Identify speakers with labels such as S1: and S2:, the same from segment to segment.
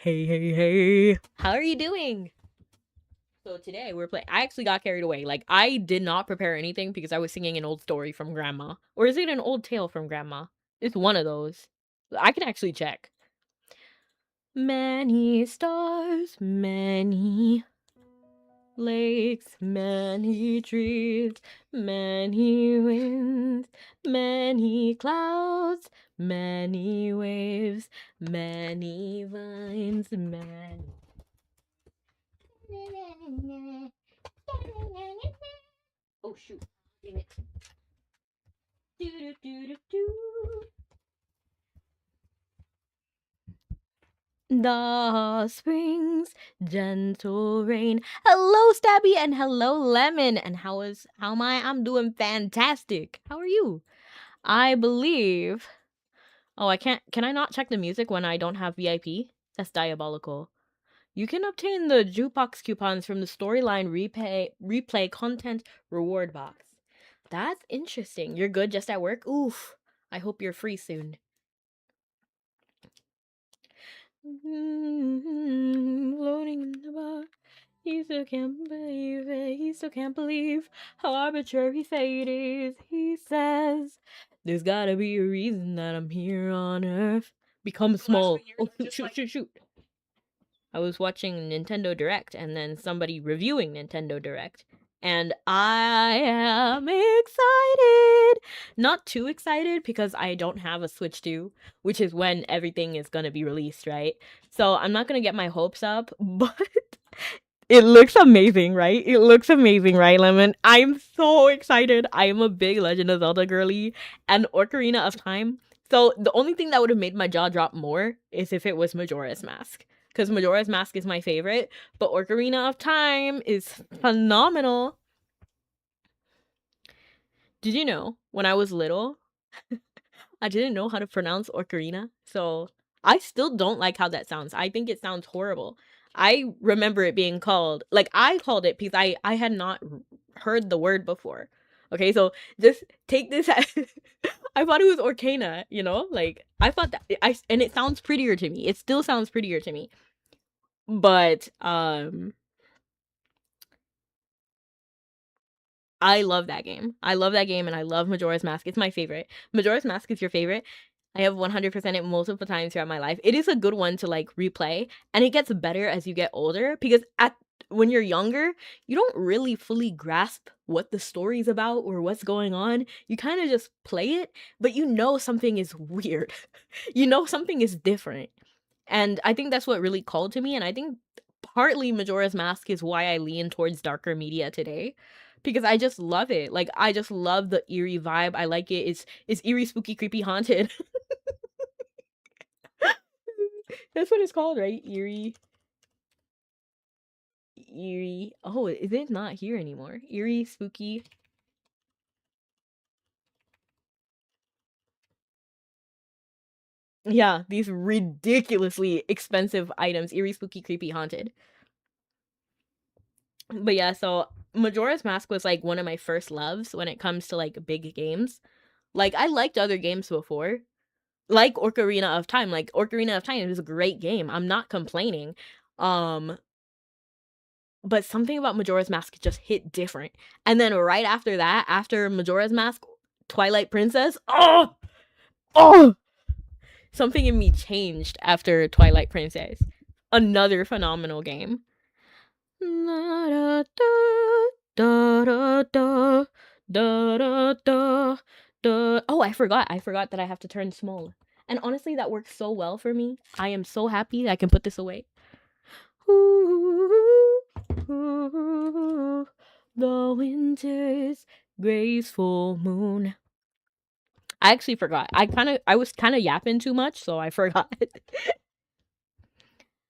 S1: Hey. How are you doing? So today we're playing. I actually got carried away. Like, I did not prepare anything because I was singing an old story from grandma. Or is it an old tale from grandma? It's one of those. I can actually check. Many stars, many lakes, many trees, many winds, many clouds, many waves, many vines, many. Oh shoot! Damn it! The springs, gentle rain. Hello, Stabby, and hello, Lemon. And how am I? I'm doing fantastic. How are you? I believe. Oh, I can't. Can I not check the music when I don't have VIP? That's diabolical. You can obtain the jukebox coupons from the storyline replay content reward box. That's interesting. You're good just at work? Oof. I hope you're free soon. Loading in the box. He still can't believe it. He still can't believe how arbitrary fate is. He says, there's gotta be a reason that I'm here on Earth. Become small. Oh, shoot. I was watching Nintendo Direct and then somebody reviewing Nintendo Direct. And I am excited. Not too excited because I don't have a Switch 2, which is when everything is going to be released, right? So I'm not going to get my hopes up, but it looks amazing, right? It looks amazing, right, Lemon? I'm so excited. I am a big Legend of Zelda girly and Ocarina of Time. So the only thing that would have made my jaw drop more is if it was Majora's Mask. Because Majora's Mask is my favorite, but Ocarina of Time is phenomenal. Did you know, when I was little, I didn't know how to pronounce Ocarina, so I still don't like how that sounds. I think it sounds horrible. I remember it being called, like, I called it because I had not heard the word before. Okay, so just take this as, I thought it was Orcana, you know? Like, I thought that, and it sounds prettier to me. It still sounds prettier to me. But, I love that game. I love that game, and I love Majora's Mask. It's my favorite. Majora's Mask is your favorite. I have 100% it multiple times throughout my life. It is a good one to like replay, and it gets better as you get older because when you're younger, you don't really fully grasp what the story's about or what's going on. You kind of just play it, but you know something is weird. You know something is different. And I think that's what really called to me, and I think partly Majora's Mask is why I lean towards darker media today. Because I just love it. Like, I just love the eerie vibe. I like it. It's eerie, spooky, creepy, haunted. That's what it's called, right? Eerie. Oh, is it not here anymore? Eerie, spooky. Yeah, these ridiculously expensive items. Eerie, spooky, creepy, haunted. But yeah, so Majora's Mask was like one of my first loves when it comes to like big games. Like, I liked other games before, like Ocarina of Time. Like, Ocarina of Time is a great game. I'm not complaining. Um, but something about Majora's Mask just hit different. And then right after that, after Majora's Mask, Twilight Princess, oh, something in me changed after Twilight Princess. Another phenomenal game. Oh, I forgot that I have to turn small. And honestly, that works so well for me. I am so happy I can put this away. The winter's graceful moon. I actually forgot. I was kind of yapping too much, so I forgot.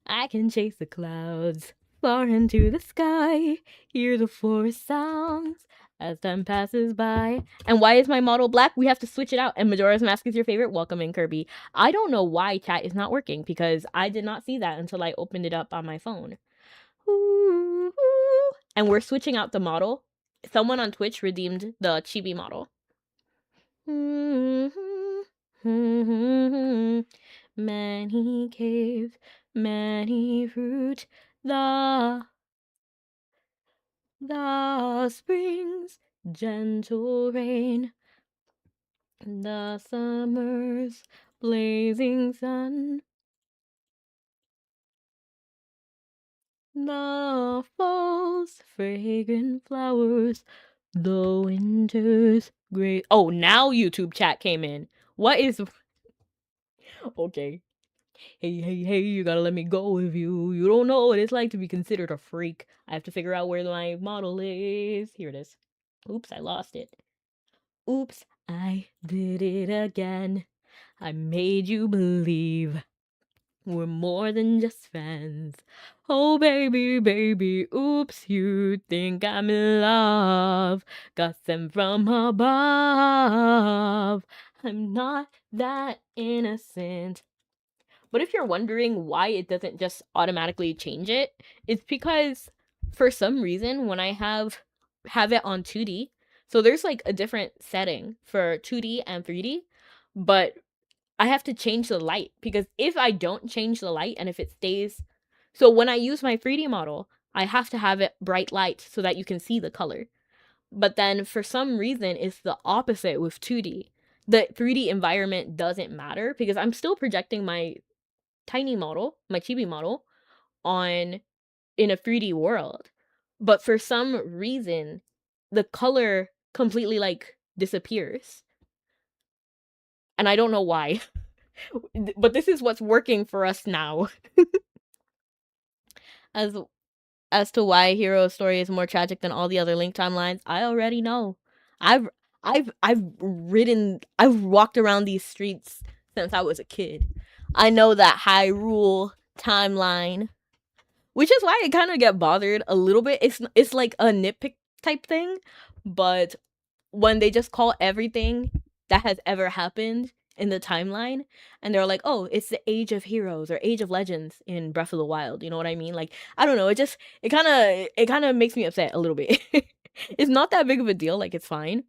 S1: I can chase the clouds far into the sky, hear the forest sounds as time passes by. And why is my model black? We have to switch it out. And Majora's Mask is your favorite? Welcome in, Kirby. I don't know why chat is not working because I did not see that until I opened it up on my phone. And we're switching out the model. Someone on Twitch redeemed the Chibi model. Many caves, many fruit, the spring's gentle rain, the summer's blazing sun, the fall's fragrant flowers, the winter's great. Oh, now YouTube chat came in. What is. Okay. Hey, you gotta let me go with you. You don't know what it's like to be considered a freak. I have to figure out where my model is. Here it is. Oops, I lost it. Oops, I did it again. I made you believe we're more than just friends. Oh, baby, oops, you think I'm in love. Got sent from above. I'm not that innocent. But if you're wondering why it doesn't just automatically change it, it's because for some reason when I have it on 2D, so there's like a different setting for 2D and 3D, but I have to change the light because if I don't change the light and if it stays, so when I use my 3D model, I have to have it bright light so that you can see the color. But then for some reason it's the opposite with 2D. The 3D environment doesn't matter because I'm still projecting my tiny model, my chibi model, on in a 3D world. But for some reason, the color completely like disappears. And I don't know why. But this is what's working for us now. As to why Hero's story is more tragic than all the other Link timelines, I already know. I've I've walked around these streets since I was a kid. I know that Hyrule timeline, which is why I kind of get bothered a little bit. It's like a nitpick type thing, but when they just call everything that has ever happened in the timeline and they're like, "Oh, it's the Age of Heroes or Age of Legends in Breath of the Wild." You know what I mean? Like, I don't know, it kind of makes me upset a little bit. It's not that big of a deal, like it's fine.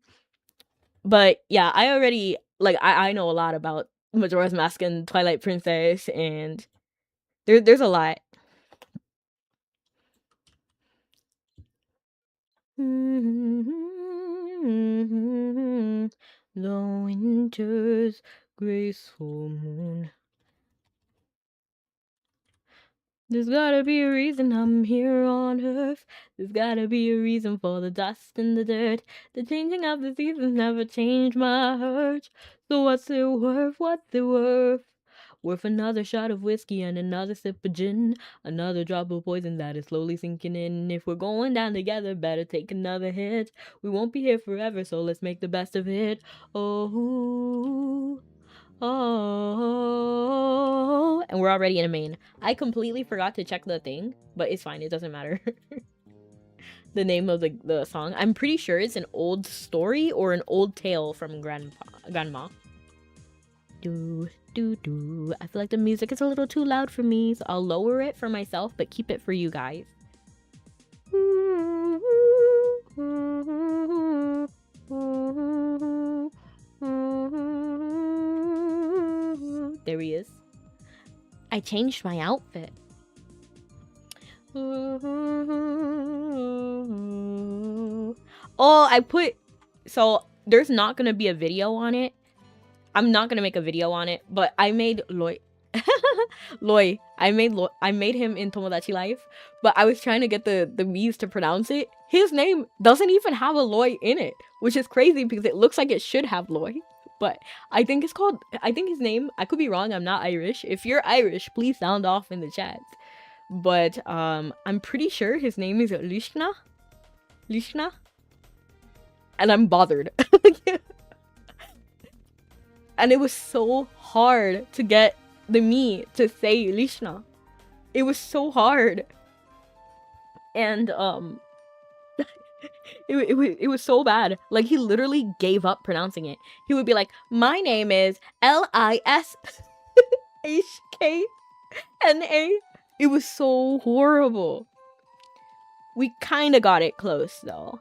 S1: But yeah, I already like I know a lot about Majora's Mask and Twilight Princess, and there's a lot. The winter's graceful moon. There's gotta be a reason I'm here on earth. There's gotta be a reason for the dust and the dirt. The changing of the seasons never changed my hurt. So what's it worth? What's it worth? Worth another shot of whiskey and another sip of gin. Another drop of poison that is slowly sinking in. If we're going down together, better take another hit. We won't be here forever, so let's make the best of it. Oh, and we're already in a main. I completely forgot to check the thing, but it's fine. It doesn't matter. The name of the song. I'm pretty sure it's an old story or an old tale from grandma. Do. I feel like the music is a little too loud for me, so I'll lower it for myself, but keep it for you guys. There he is. I changed my outfit. Oh, I put... So, there's not gonna be a video on it. I'm not gonna make a video on it, but I made Loy. Loy. I made him in Tomodachi Life, but I was trying to get the Mii's to pronounce it. His name doesn't even have a Loy in it, which is crazy because it looks like it should have Loy. But I think his name, I could be wrong, I'm not Irish. If you're Irish, please sound off in the chat. But I'm pretty sure his name is Lishna. And I'm bothered. And it was so hard to get the Mii to say Lishna. It was so hard. And it was so bad. Like, he literally gave up pronouncing it. He would be like, "My name is Lishkna." It was so horrible. We kind of got it close though.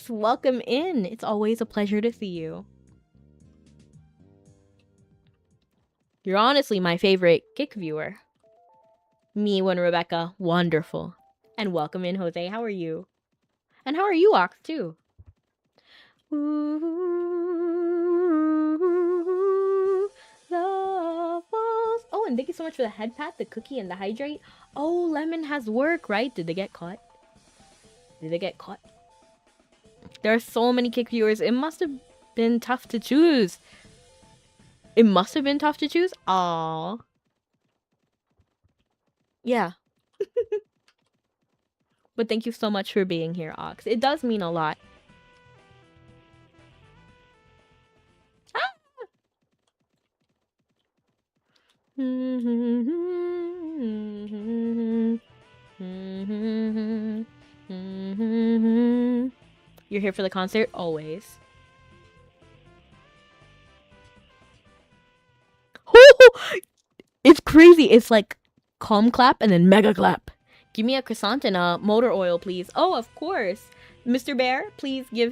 S1: Ox, welcome in. It's always a pleasure to see you. You're honestly my favorite Kick viewer. Me when Rebecca, wonderful. And welcome in, Jose. How are you? And how are you, Ox, too? Ooh, love falls. Oh, and thank you so much for the head pat, the cookie, and the hydrate. Oh, Lemon has work, right? Did they get caught? Did they get caught? There are so many Kick viewers. It must have been tough to choose. It must have been tough to choose? Aww. Yeah. But thank you so much for being here, Ox. It does mean a lot. You're here for the concert? Always. It's crazy. It's like calm clap and then mega clap. Give me a croissant and a motor oil, please. Oh, of course. Mr. Bear, please give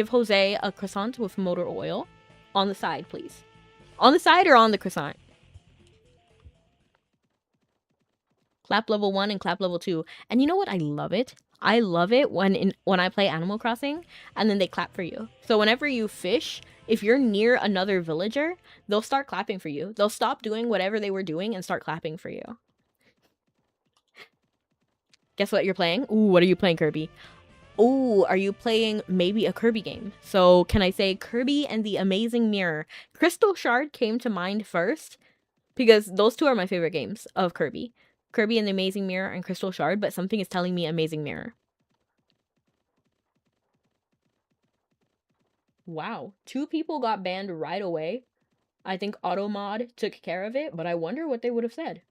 S1: Jose a croissant with motor oil. On the side, please. On the side or on the croissant? Clap level 1 and clap level 2. And you know what? I love it. I love it when I play Animal Crossing and then they clap for you. So whenever you fish, if you're near another villager, they'll start clapping for you. They'll stop doing whatever they were doing and start clapping for you. Guess what you're playing? Ooh, what are you playing, Kirby? Ooh, are you playing maybe a Kirby game? So can I say Kirby and the Amazing Mirror? Crystal Shard came to mind first because those two are my favorite games of Kirby. Kirby and the Amazing Mirror and Crystal Shard, but something is telling me Amazing Mirror. Wow, 2 people got banned right away. I think Automod took care of it, but I wonder what they would have said.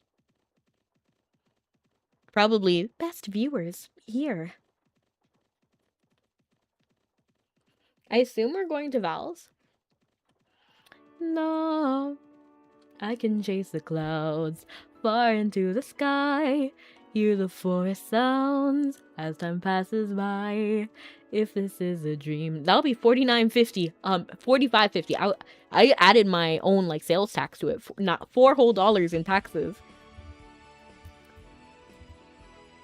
S1: Probably best viewers here. I assume we're going to Val's. No, I can chase the clouds far into the sky. Hear the forest sounds as time passes by. If this is a dream, that'll be $49.50. $45.50. I added my own like sales tax to it. Not $4 whole in taxes.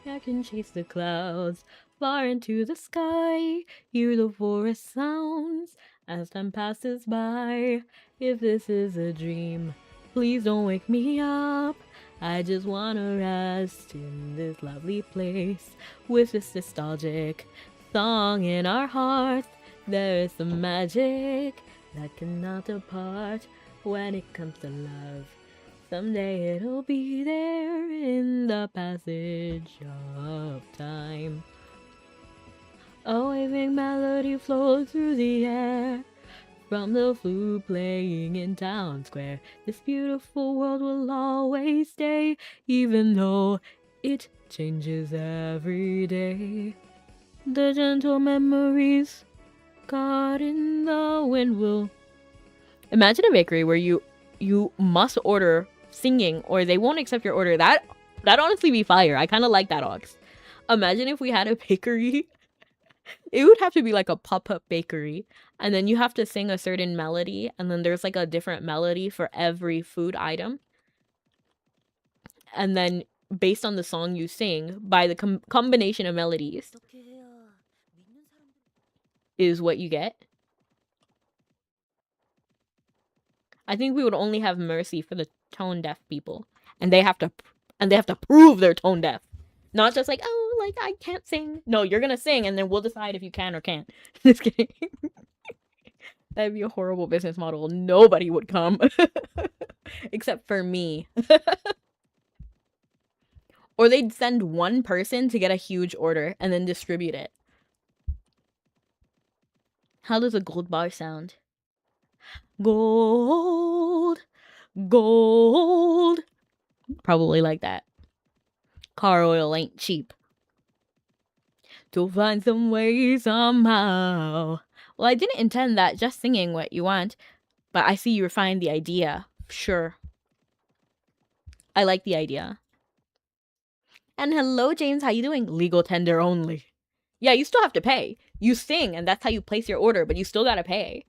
S1: I can chase the clouds far into the sky. Hear the forest sounds as time passes by. If this is a dream, please don't wake me up. I just wanna rest in this lovely place with this nostalgic song in our hearts. There is some magic that cannot depart when it comes to love. Someday it'll be there in the passage of time. A waving melody flows through the air from the flute playing in town square. This beautiful world will always stay, even though it changes every day. The gentle memories caught in the wind will... Imagine a bakery where you must order singing or they won't accept your order. That honestly be fire. I kind of like that, Ox. Imagine if we had a bakery. It would have to be like a pop-up bakery, and then you have to sing a certain melody, and then there's like a different melody for every food item, and then based on the song you sing, by the combination of melodies is what you get. I think we would only have mercy for the tone deaf people, and they have to prove they're tone deaf, not just like, oh, like I can't sing. No, you're gonna sing, and then we'll decide if you can or can't. Just kidding. That'd be a horrible business model. Nobody would come, except for me. Or they'd send one person to get a huge order and then distribute it. How does a gold bar sound? Gold, gold. Probably like that. Car oil ain't cheap. To find some way somehow. Well, I didn't intend that, just singing what you want. But I see you refined the idea. Sure. I like the idea. And hello, James. How you doing? Legal tender only. Yeah, you still have to pay. You sing, and that's how you place your order, but you still gotta pay.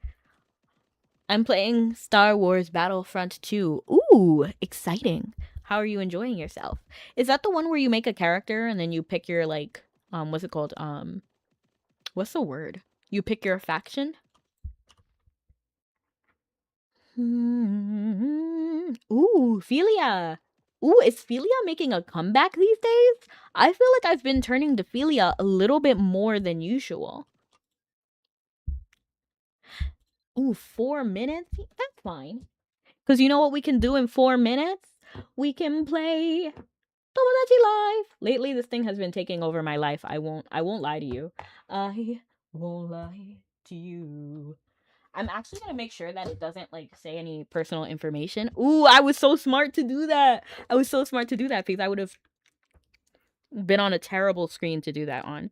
S1: I'm playing Star Wars Battlefront 2. Ooh, exciting. How are you enjoying yourself? Is that the one where you make a character and then you pick your, like, what's it called? What's the word? You pick your faction? Ooh, Philia. Ooh, is Philia making a comeback these days? I feel like I've been turning to Philia a little bit more than usual. Ooh, 4 minutes? That's fine. Because you know what we can do in 4 minutes? We can play Tomodachi Life. Lately, this thing has been taking over my life. I won't lie to you. I won't lie to you. I'm actually gonna make sure that it doesn't like say any personal information. Ooh, I was so smart to do that. I was so smart to do that because I would have been on a terrible screen to do that on.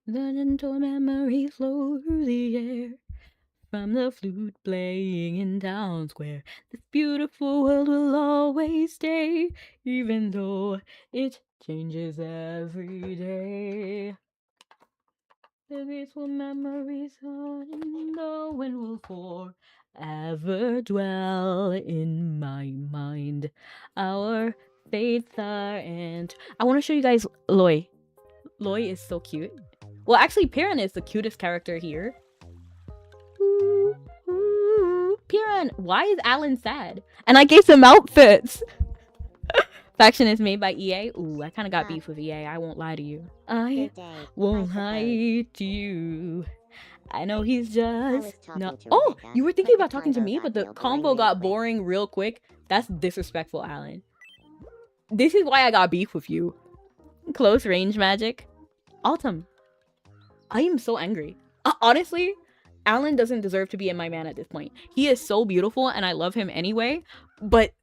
S1: The gentle memories flow through the air from the flute playing in town square. This beautiful world will always stay, even though it changes every day. The peaceful memories on the wind will forever dwell in my mind. Our fates are and I want to show you guys Loi. Loi is so cute. Well, actually, Piran is the cutest character here. Piran, why is Alan sad? And I gave some outfits. Faction is made by EA. Ooh, I kind of got beef with EA. I won't lie to you. I won't lie to you. I know he's just no. Oh, you were thinking about talking to me, but the combo got boring real quick. That's disrespectful, Alan. This is why I got beef with you. Close range magic. Autumn. I am so angry. Honestly, Alan doesn't deserve to be in my man at this point. He is so beautiful and I love him anyway, but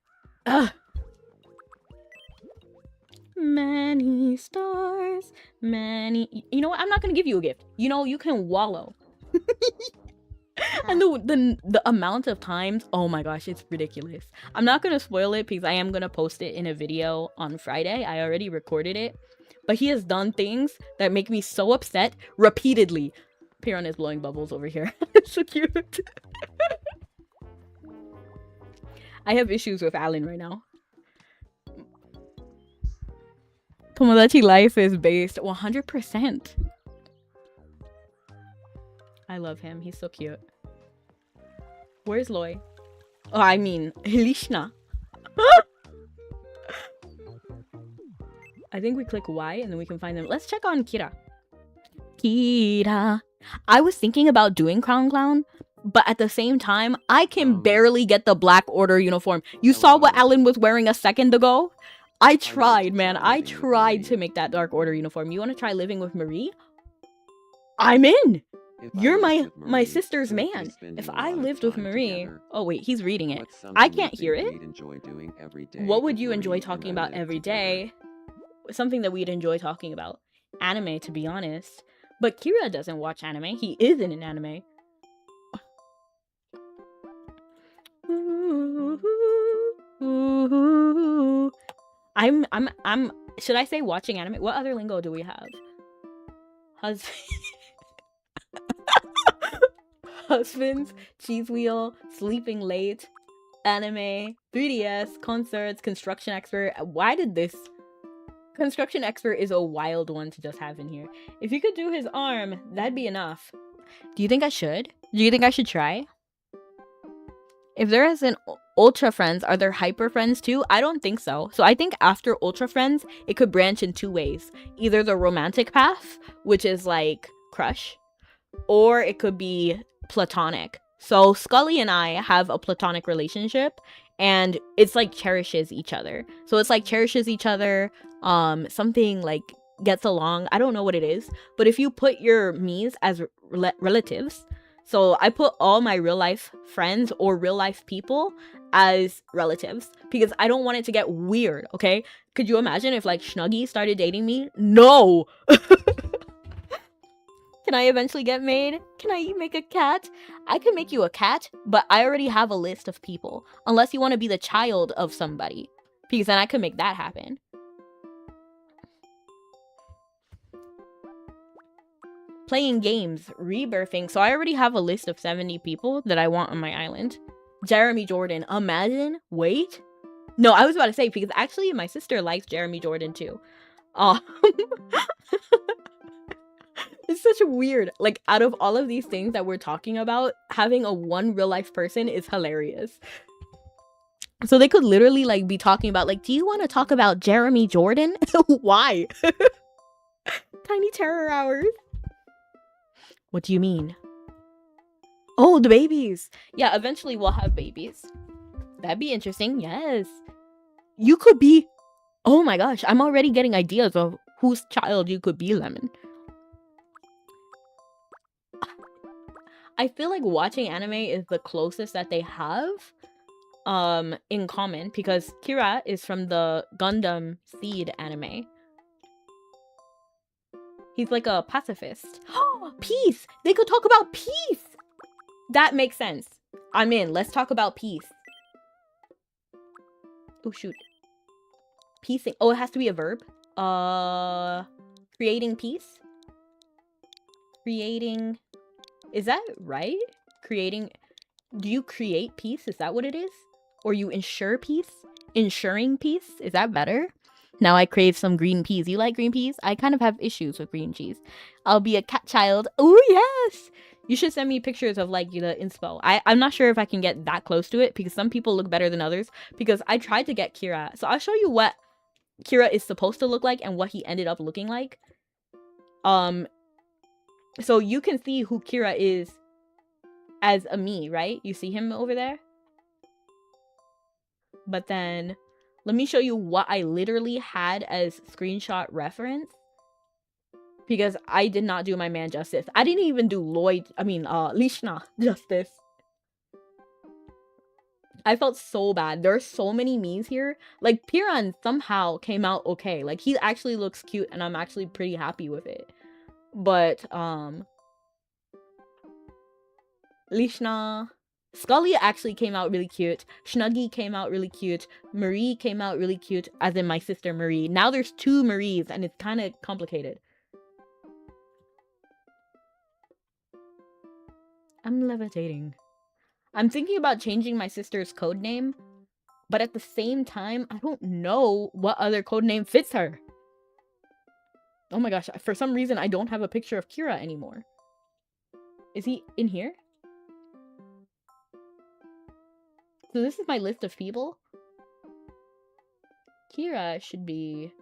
S1: many stars, many. You know what? I'm not gonna give you a gift. You know, you can wallow. And the amount of times, oh my gosh, it's ridiculous. I'm not gonna spoil it because I am gonna post it in a video on Friday. I already recorded it, but he has done things that make me so upset repeatedly. Piran is blowing bubbles over here. It's so cute. I have issues with Alan right now. Tomodachi Life is based 100%. I love him. He's so cute. Where's Loi? Oh, I mean, Hilishna. I think we click Y and then we can find them. Let's check on Kira. Kira. I was thinking about doing Crown Clown, but at the same time, I can barely get the Black Order uniform. You saw what Alan was wearing a second ago? I tried, man. I tried to make that Dark Order uniform. You want to try living with Marie? I'm in! You're my sister's man. If I lived with Marie... Oh, wait, he's reading it. I can't hear it. What would you enjoy talking about every day? Something that we'd enjoy talking about. Anime, to be honest. But Kira doesn't watch anime. He is in an anime. I'm should I say watching anime? What other lingo do we have? Husbands, cheese wheel, sleeping late, anime, 3DS, concerts, construction expert. Why did this? Construction expert is a wild one to just have in here. If you could do his arm, that'd be enough. Do you think I should? Do you think I should try? If there is an Ultra Friends, are there Hyper Friends too? I don't think so. So I think after Ultra Friends, it could branch in two ways. Either the romantic path, which is like crush, or it could be platonic. So Scully and I have a platonic relationship, and it's like cherishes each other. So it's like cherishes each other, something like gets along. I don't know what it is, but if you put your me's as relatives, so I put all my real life friends or real life people as relatives because I don't want it to get weird, okay? Could you imagine if like Snuggy started dating me? No! Can I eventually get made? Can I make a cat? I can make you a cat, but I already have a list of people. Unless you want to be the child of somebody. Because then I could make that happen. playing games, rebirthing. So I already have a list of 70 people that I want on my island. Jeremy Jordan, imagine. Wait. No, I was about to say, because actually my sister likes Jeremy Jordan too. It's such a weird, like, out of all of these things that we're talking about, having a one real life person is hilarious. So they could literally, like, be talking about, like, do you want to talk about Jeremy Jordan? Why? Tiny Terror Hours. What do you mean? Oh, the babies. Yeah, eventually we'll have babies. That'd be interesting. Yes. You could be... Oh my gosh, I'm already getting ideas of whose child you could be, Lemon. I feel like watching anime is the closest that they have in common, because Kira is from the Gundam Seed anime. He's like a pacifist. Peace! They could talk about peace! That makes sense. I'm in. Let's talk about peace. Oh, shoot. Peacing. Oh, it has to be a verb. Creating peace? Creating... Is that right? Creating... Do you create peace? Is that what it is? Or you ensure peace? Ensuring peace? Is that better? Now I crave some green peas. You like green peas? I kind of have issues with green cheese. I'll be a cat child. Oh, yes! You should send me pictures of, like, the inspo. I'm not sure if I can get that close to it, because some people look better than others. Because I tried to get Kira. So I'll show you what Kira is supposed to look like and what he ended up looking like. So you can see who Kira is as a me, right? You see him over there? But then, let me show you what I literally had as screenshot reference. Because I did not do my man justice. I didn't even do Lishna justice. I felt so bad. There are so many memes here. Like, Piran somehow came out okay. Like, he actually looks cute and I'm actually pretty happy with it. But, Lishna... Scully actually came out really cute. Snuggy came out really cute. Marie came out really cute, as in my sister Marie. Now there's 2 Maries, and it's kind of complicated. I'm levitating. I'm thinking about changing my sister's code name, but at the same time, I don't know what other code name fits her. Oh my gosh, for some reason, I don't have a picture of Kira anymore. Is he in here? So this is my list of people. Kira should be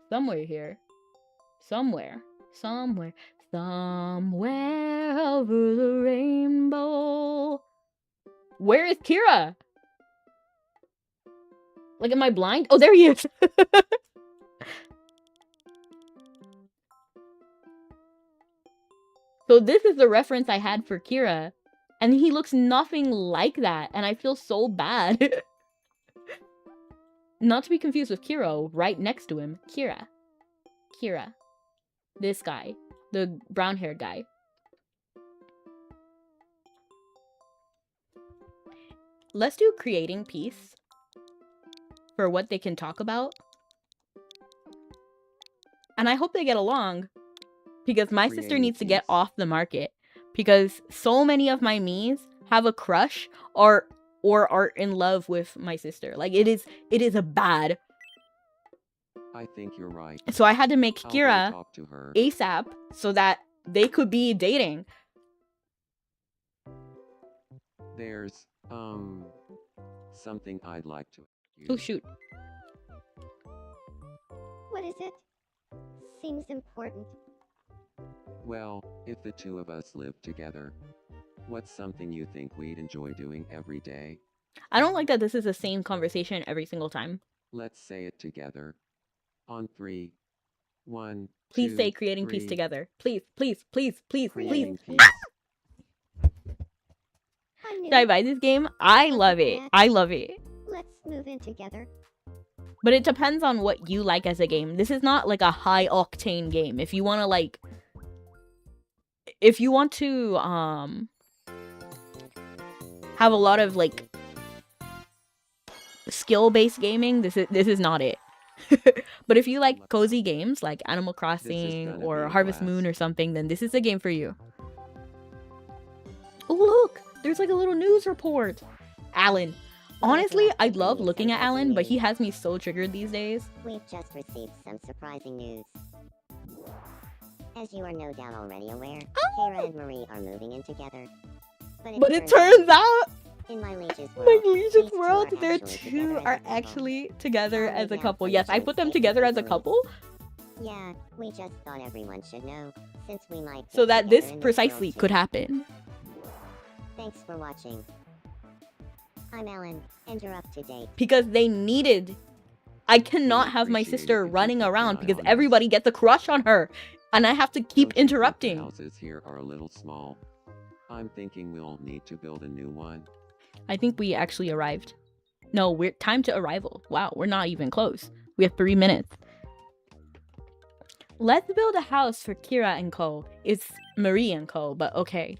S1: somewhere here. Somewhere over the rainbow. Where is Kira? Like, am I blind? Oh, there he is. So this is the reference I had for Kira. And he looks nothing like that. And I feel so bad. Not to be confused with Kiro, right next to him. Kira. This guy. The brown-haired guy. Let's do creating peace. For what they can talk about. And I hope they get along. Because my sister needs to get off the market. Because so many of my Miis have a crush or are in love with my sister. Like, it is a bad.
S2: I think you're right.
S1: So I had to make Kira ASAP so that they could be dating.
S2: There's something I'd like to use.
S1: Oh shoot.
S3: What is it? Seems important.
S2: Well, if the 2 of us lived together, what's something you think we'd enjoy doing every day?
S1: I don't like that this is the same conversation every single time.
S2: Let's say it together. On 3. 1,
S1: Please
S2: 2,
S1: say creating
S2: 3.
S1: peace together. Please, please, please, please,
S2: Creating
S1: please.
S2: peace.
S1: Should I buy this game? I love it. I love it.
S3: Let's move in together.
S1: But it depends on what you like as a game. This is not like a high octane game. If you want to like... If you want to have a lot of like skill-based gaming, this is not it. But if you like cozy games like Animal
S2: This is
S1: Crossing
S2: gonna be
S1: or
S2: a
S1: Harvest
S2: blast.
S1: Moon or something, then this is the game for you. Oh, look! There's like a little news report. Alan. Honestly, I love looking at Alan, but he has me so triggered these days.
S3: We've just received some surprising news. As you are no doubt already aware, Kara and Marie are moving in together.
S1: But it turns out,
S3: in my liege's world,
S1: my Legion's
S3: these two
S1: world,
S3: are
S1: their
S3: actually
S1: two
S3: together
S1: are
S3: as a couple.
S1: actually together
S3: Sorry
S1: as a
S3: now
S1: couple.
S3: for
S1: Yes,
S3: the
S1: I put them
S3: choice
S1: together as a
S3: taken.
S1: couple
S3: Yeah, we just thought everyone should know, since we might
S1: so
S3: get
S1: that
S3: together
S1: this
S3: in world
S1: precisely
S3: too.
S1: could happen.
S3: Thanks for watching. I'm Ellen, and you're up to date.
S1: Because they needed. I cannot have my
S2: appreciate
S1: sister
S2: if you
S1: running
S2: keep an
S1: around
S2: eye
S1: because
S2: on us.
S1: everybody gets a crush on her. And I have to keep
S2: Don't you think the
S1: interrupting.
S2: houses here are a little small? I'm thinking we'll need to build a new one.
S1: I think we actually arrived. No, we're time to arrival. Wow, we're not even close. We have 3 minutes. Let's build a house for Kira and Co. It's Marie and Co, but okay.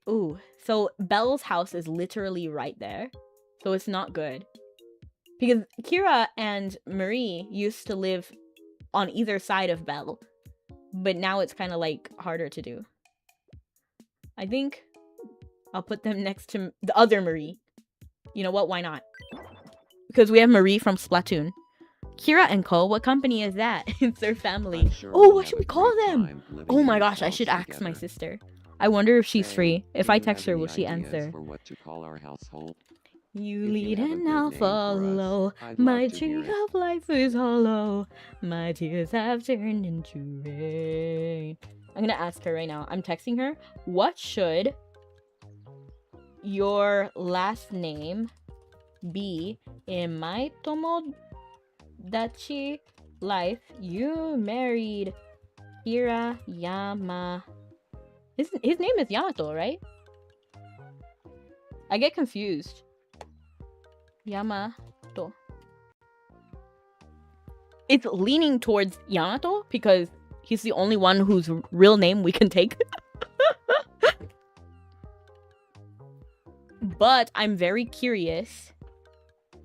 S1: Ooh, so Belle's house is literally right there. So it's not good. Because Kira and Marie used to live on either side of Belle. But now it's kind of like harder to do. I think I'll put them next to the other Marie. You know what? Why not? Because we have Marie from Splatoon. Kira and Co. What company is that? It's their family.
S2: I'm sure
S1: Oh,
S2: we'll
S1: what
S2: have
S1: should
S2: a
S1: we call
S2: great
S1: them?
S2: time living
S1: Oh
S2: in
S1: my
S2: this
S1: gosh, I
S2: house
S1: should ask my
S2: together.
S1: sister. I wonder if she's
S2: Say,
S1: free. If
S2: do
S1: I
S2: you
S1: text
S2: have
S1: her,
S2: any
S1: will she
S2: ideas
S1: answer?
S2: for what to call our household?
S1: You
S2: If you
S1: lead
S2: have a
S1: and
S2: good
S1: I'll
S2: name for us,
S1: follow.
S2: I'd
S1: My
S2: love to hear
S1: tree
S2: it.
S1: of life is hollow. My tears have turned into rain. I'm gonna ask her right now. I'm texting her. What should your last name be in my Tomodachi life? You married Hira Yama. His name is Yamato, right? I get confused. Yamato. It's leaning towards Yamato because he's the only one whose real name we can take. But I'm very curious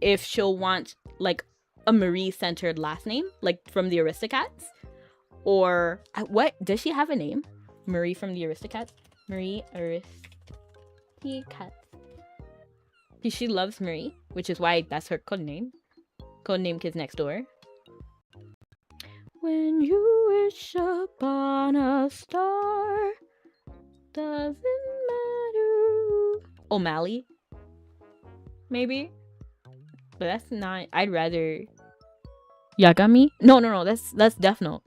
S1: if she'll want like a Marie-centered last name, like from the Aristocats, or what? Does she have a name? Marie from the Aristocats. Marie Aristocats. She loves Marie, which is why that's her codename. Codename Kids Next Door. When you wish upon a star, doesn't matter. O'Malley, maybe, but that's not. I'd rather Yagami. No. That's Death Note.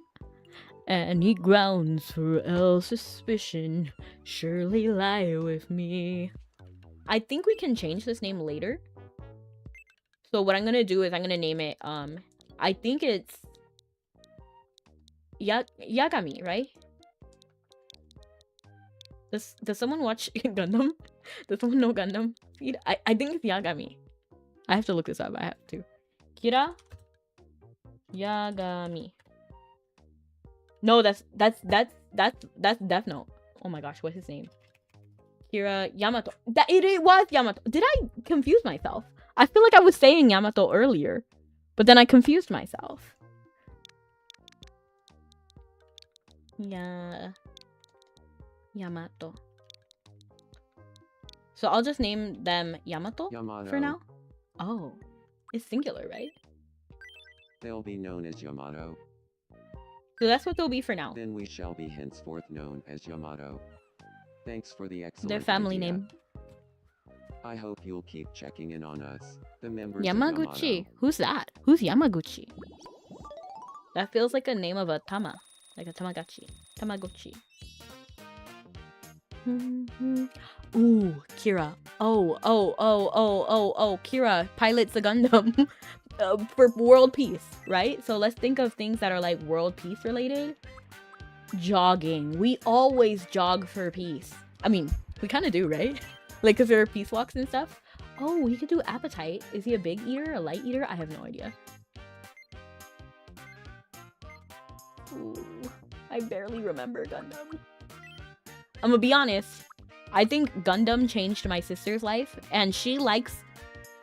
S1: Any grounds for else suspicion surely lie with me. I think we can change this name later. So what I'm gonna do is I'm gonna name it. I think it's Yagami, right? Does someone watch Gundam? Does someone know Gundam? I think it's Yagami. I have to look this up. I have to. Kira Yagami. No, that's Death Note. Oh my gosh, what's his name? Kira Yamato. That it was Yamato. Did I confuse myself? I feel like I was saying Yamato earlier, but then I confused myself. Yeah. Yamato. So I'll just name them Yamato for now. Oh, it's singular, right?
S2: They'll be known as Yamato.
S1: So that's what they'll be for now.
S2: Then we shall be henceforth known as Yamato. Thanks for the excellent
S1: Their family
S2: idea.
S1: name.
S2: I hope you'll keep checking in on us, the members of
S1: Yamaguchi.
S2: Yamato.
S1: Who's that? Who's Yamaguchi? That feels like a name of a tama. Like a Tamagotchi. Tamagotchi. Ooh, Kira. Oh, Kira pilots the Gundam for world peace, right? So let's think of things that are like world peace related. Jogging. We always jog for peace. I mean, we kind of do, right? Like, because there are peace walks and stuff. Oh, he could do appetite. Is he a big eater, a light eater? I have no idea. Ooh, I barely remember Gundam. I'm gonna be honest. I think Gundam changed my sister's life, and she likes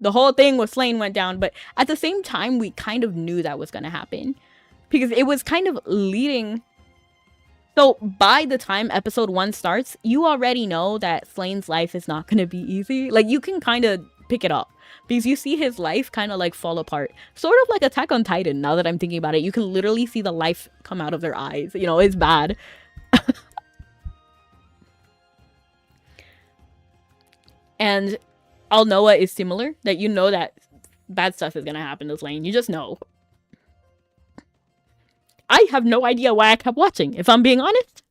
S1: The whole thing with Slane went down, but at the same time, we kind of knew that was gonna happen. Because it was kind of leading... So, by the time episode 1 starts, you already know that Slane's life is not gonna be easy. Like, you can kind of pick it up. Because you see his life kind of, like, fall apart. Sort of like Attack on Titan, now that I'm thinking about it. You can literally see the life come out of their eyes. You know, it's bad. And All Noah is similar. That you know that bad stuff is gonna happen to Slane. You just know. I have no idea why I kept watching. If I'm being honest,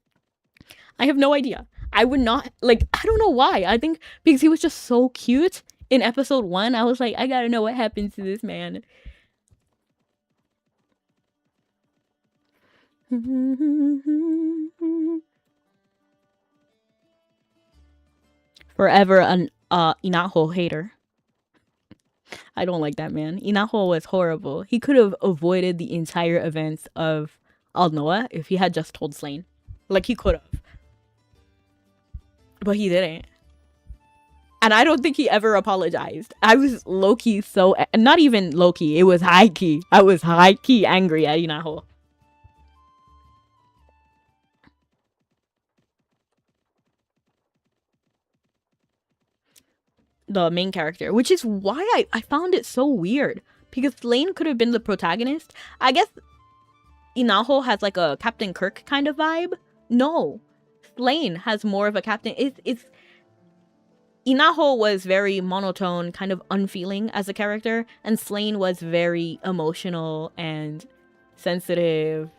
S1: I have no idea. I would not, like, I don't know why. I think because he was just so cute in episode 1. I was like, I gotta know what happens to this man. Forever an Inaho hater. I don't like that man. Inaho was horrible. He could have avoided the entire events of All Noah if he had just told Slane. Like, he could have. But he didn't. And I don't think he ever apologized. I was low-key so... Not even low-key. It was high-key. I was high-key angry at Inaho. The main character, which is why I found it so weird, because Slane could have been the protagonist. I guess Inaho has like a Captain Kirk kind of vibe. No, Slane has more of a Captain. It's Inaho was very monotone, kind of unfeeling as a character, and Slane was very emotional and sensitive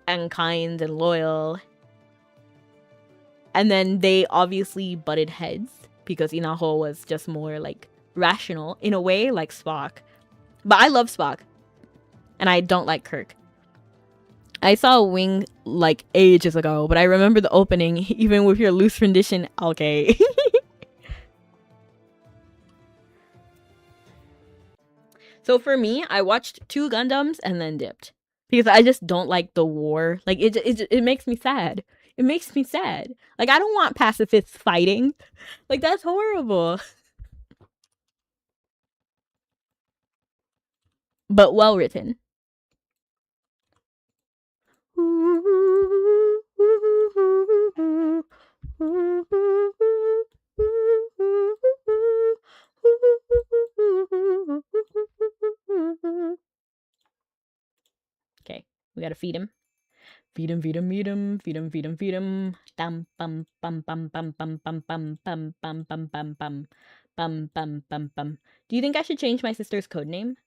S1: and kind and loyal. And then they obviously butted heads, because Inaho was just more, like, rational, in a way, like Spock. But I love Spock. And I don't like Kirk. I saw Wing, like, ages ago, but I remember the opening, even with your loose rendition. Okay. So for me, I watched 2 Gundams and then dipped. Because I just don't like the war. Like, it makes me sad. It makes me sad. Like, I don't want pacifists fighting. Like, that's horrible. But well written. Okay, we gotta feed him. Feed him, feed him, feed him, feed him, feed him, feed him. Dum bum bum bum bum bum bum bum bum bum bum bum bum bum bum bum bum. Do you think I should change my sister's code name?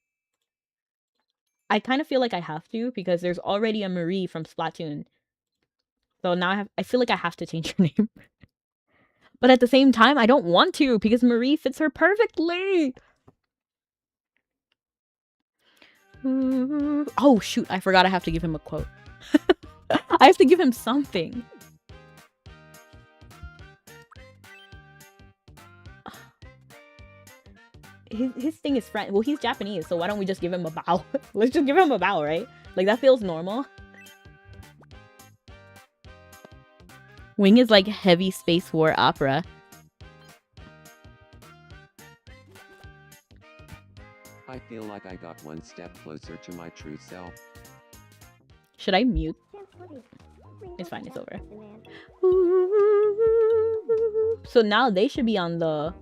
S1: I kind of feel like I have to, because there's already a Marie from Splatoon. So now I feel like I have to change her name. But at the same time, I don't want to, because Marie fits her perfectly. Oh shoot, I forgot I have to give him a quote. I have to give him something. His thing is French. Well, he's Japanese, so why don't we just give him a bow? Let's just give him a bow, right? Like, that feels normal. Wing is like heavy space war opera.
S2: I feel like I got one step closer to my true self.
S1: Should I mute? It's fine, it's over. So now they should be on the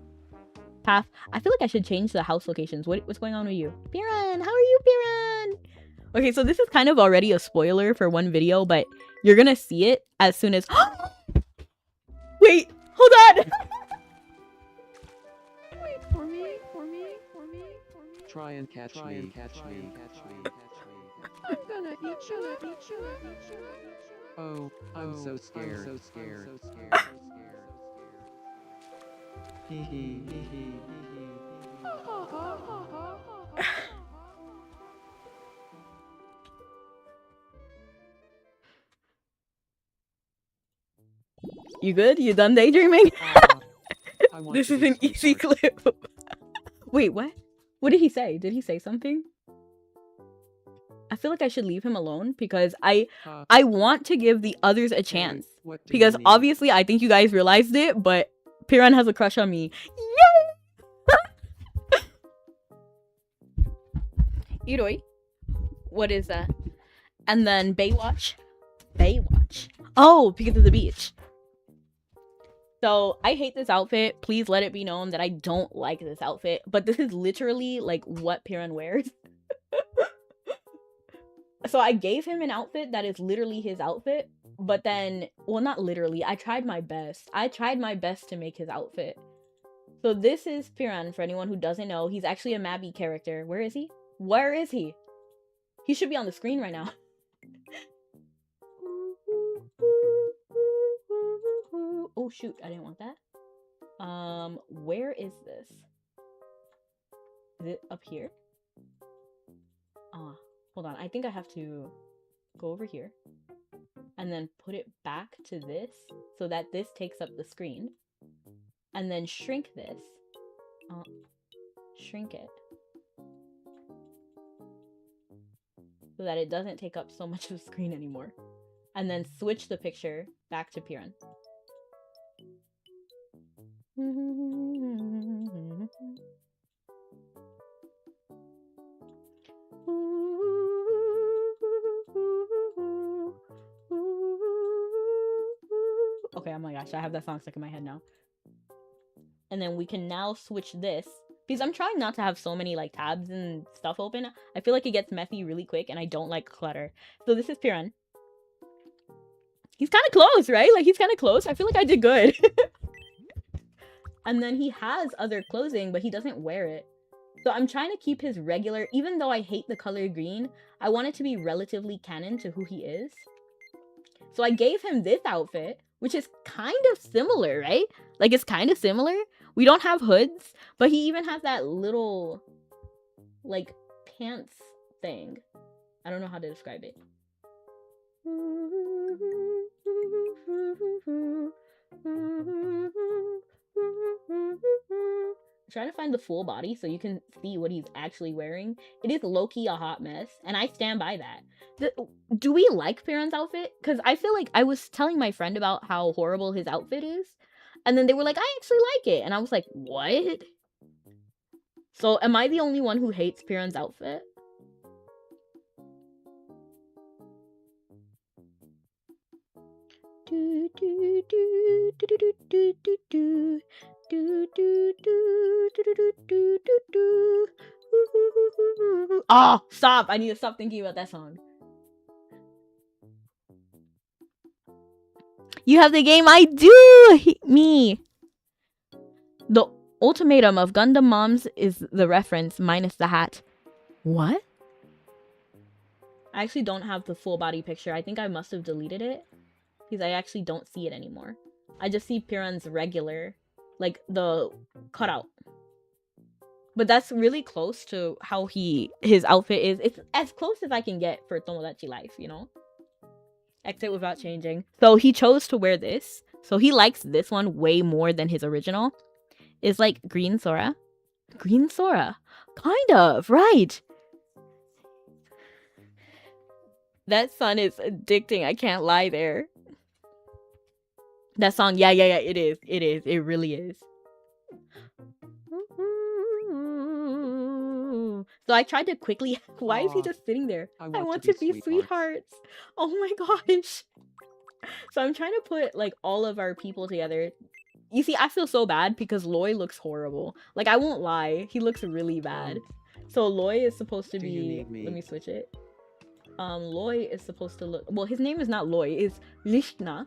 S1: path. I feel like I should change the house locations. What's going on with you? Piran, how are you, Piran? Okay, so this is kind of already a spoiler for one video, but you're gonna see it as soon as... Wait, hold on!
S4: Wait for me.
S2: Try and catch me.
S4: I'm gonna eat you.
S2: Oh, I'm so scared. Hee hee hee hee.
S1: You good? You done daydreaming? This
S2: to
S1: is
S2: be
S1: an
S2: so
S1: easy
S2: sorry.
S1: clip. Wait, what? What did he say? Did he say something? I feel like I should leave him alone, because I want to give the others a chance.
S2: What do
S1: Because
S2: you mean?
S1: obviously I think you guys realized it, but Piran has a crush on me. Yay! Iroi. What is that? And then Baywatch. Baywatch. Oh, because of the beach. So I hate this outfit. Please let it be known that I don't like this outfit. But this is literally like what Piran wears. So I gave him an outfit that is literally his outfit. But then, well, not literally. I tried my best. I tried my best to make his outfit. So this is Piran, for anyone who doesn't know. He's actually a Mabi character. Where is he? Where is he? He should be on the screen right now. Oh shoot, I didn't want that. Where is this? Is it up here? Hold on. I think I have to go over here and then put it back to this so that this takes up the screen, and then shrink this. Shrink it so that it doesn't take up so much of the screen anymore, and then switch the picture back to Piran. Okay, oh my gosh, I have that song stuck in my head now. And then we can now switch this, because I'm trying not to have so many like tabs and stuff open. I feel like it gets messy really quick and I don't like clutter. So this is Piran. He's kind of close, right? Like, he's kind of close. I feel like I did good. And then he has other clothing, but he doesn't wear it. So I'm trying to keep his regular, even though I hate the color green, I want it to be relatively canon to who he is. So I gave him this outfit, which is kind of similar, right? Like, it's kind of similar. We don't have hoods, but he even has that little, like, pants thing. I don't know how to describe it. Try to find the full body so you can see what he's actually wearing. It is low-key a hot mess, and I stand by that. Do we like Piran's outfit? Because I feel like I was telling my friend about how horrible his outfit is, and then they were like, I actually like it. And I was like, what? So am I the only one who hates Piran's outfit? Oh, stop! I need to stop thinking about that song. You have the game? I do! Me. The ultimatum of Gundam Moms is the reference minus the hat. What? I actually don't have the full body picture. I think I must have deleted it, because I actually don't see it anymore. I just see Piran's regular, like the cutout. But that's really close to how his outfit is. It's as close as I can get for Tomodachi Life, you know? Exit without changing. So he chose to wear this. So he likes this one way more than his original. It's like Green Sora. Green Sora. Kind of, right. That sun is addicting. I can't lie there. That song, yeah, it is. It really is. So I tried to quickly... Why is he just sitting there? I want to be sweethearts. Oh my gosh. So I'm trying to put, like, all of our people together. You see, I feel so bad because Loy looks horrible. Like, I won't lie. He looks really bad. So Loy is supposed to be... Let me switch it. Loy is supposed to look... Well, his name is not Loy. It's Lishna.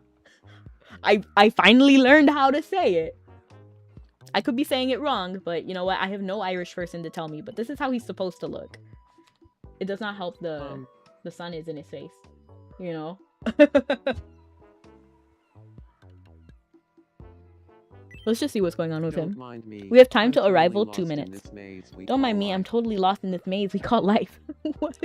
S1: I finally learned how to say it. I could be saying it wrong, but you know what? I have no Irish person to tell me, but this is how he's supposed to look. It does not help the sun is in his face, you know? Let's just see what's going on with him. We have time to arrival, 2 minutes. Don't mind me, I'm totally lost in this maze we call life. What?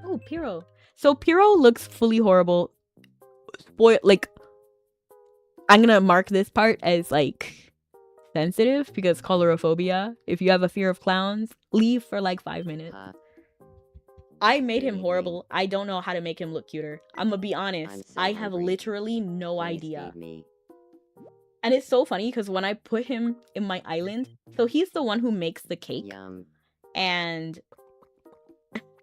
S1: Oh, Piro. So Piro looks fully horrible. Like, I'm gonna mark this part as, like, sensitive because colorophobia. If you have a fear of clowns, leave for like 5 minutes. I made him horrible. I don't know how to make him look cuter. I'm gonna be honest. I have literally no idea. And it's so funny because when I put him in my island, so he's the one who makes the cake.
S3: Yum.
S1: And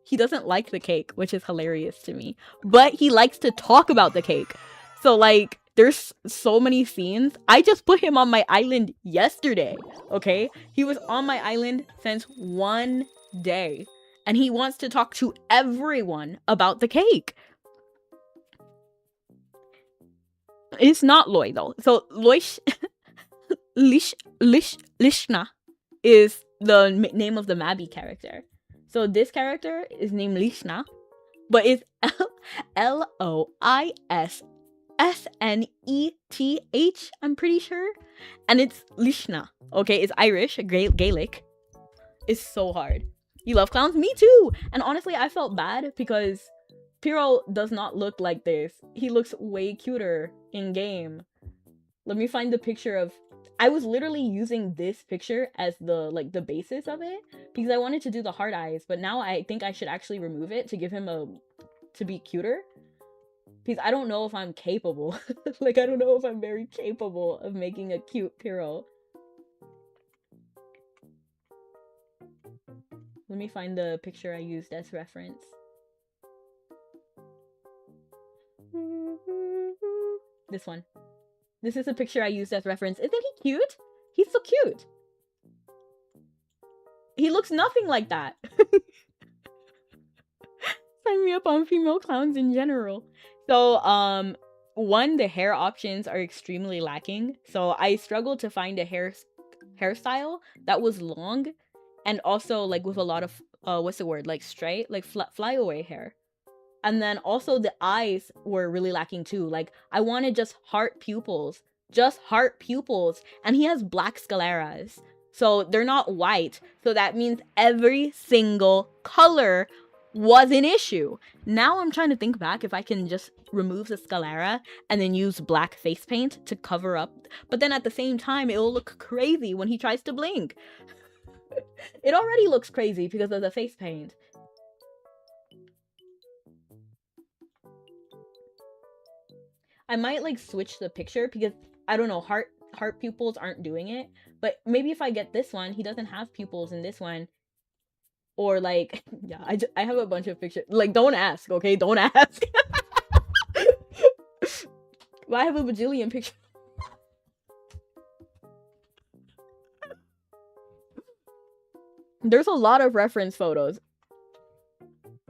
S1: he doesn't like the cake, which is hilarious to me. But he likes to talk about the cake. So, like, there's so many scenes. I just put him on my island yesterday, okay? He was on my island since one day. And he wants to talk to everyone about the cake. It's not Loy, though. So, Lishna is the name of the Mabi character. So this character is named Lishna, but it's Loissneth, I'm pretty sure. And it's Lishna, okay? It's Irish, Gaelic. It's so hard. You love clowns? Me too! And honestly, I felt bad because Piro does not look like this. He looks way cuter in game. Let me find the picture of... I was literally using this picture as the basis of it because I wanted to do the hard eyes, but now I think I should actually remove it to give him to be cuter. Because I don't know if I'm capable. Like, I don't know if I'm very capable of making a cute Piro. Let me find the picture I used as reference. This one. This is a picture I used as reference. Isn't he cute? He's so cute. He looks nothing like that. Sign me up on female clowns in general. So, one, the hair options are extremely lacking. So I struggled to find a hairstyle that was long and also like with a lot of what's the word? Like straight, like flyaway hair. And then also the eyes were really lacking too. Like I wanted just heart pupils. Just heart pupils. And he has black scleras. So they're not white. So that means every single color was an issue. Now I'm trying to think back if I can just remove the sclera and then use black face paint to cover up. But then at the same time, it will look crazy when he tries to blink. It already looks crazy because of the face paint. I might like switch the picture because I don't know, heart pupils aren't doing it. But maybe if I get this one, he doesn't have pupils in this one. Or like, yeah, I have a bunch of pictures. Like, don't ask, okay? Don't ask. But I have a bajillion pictures. There's a lot of reference photos.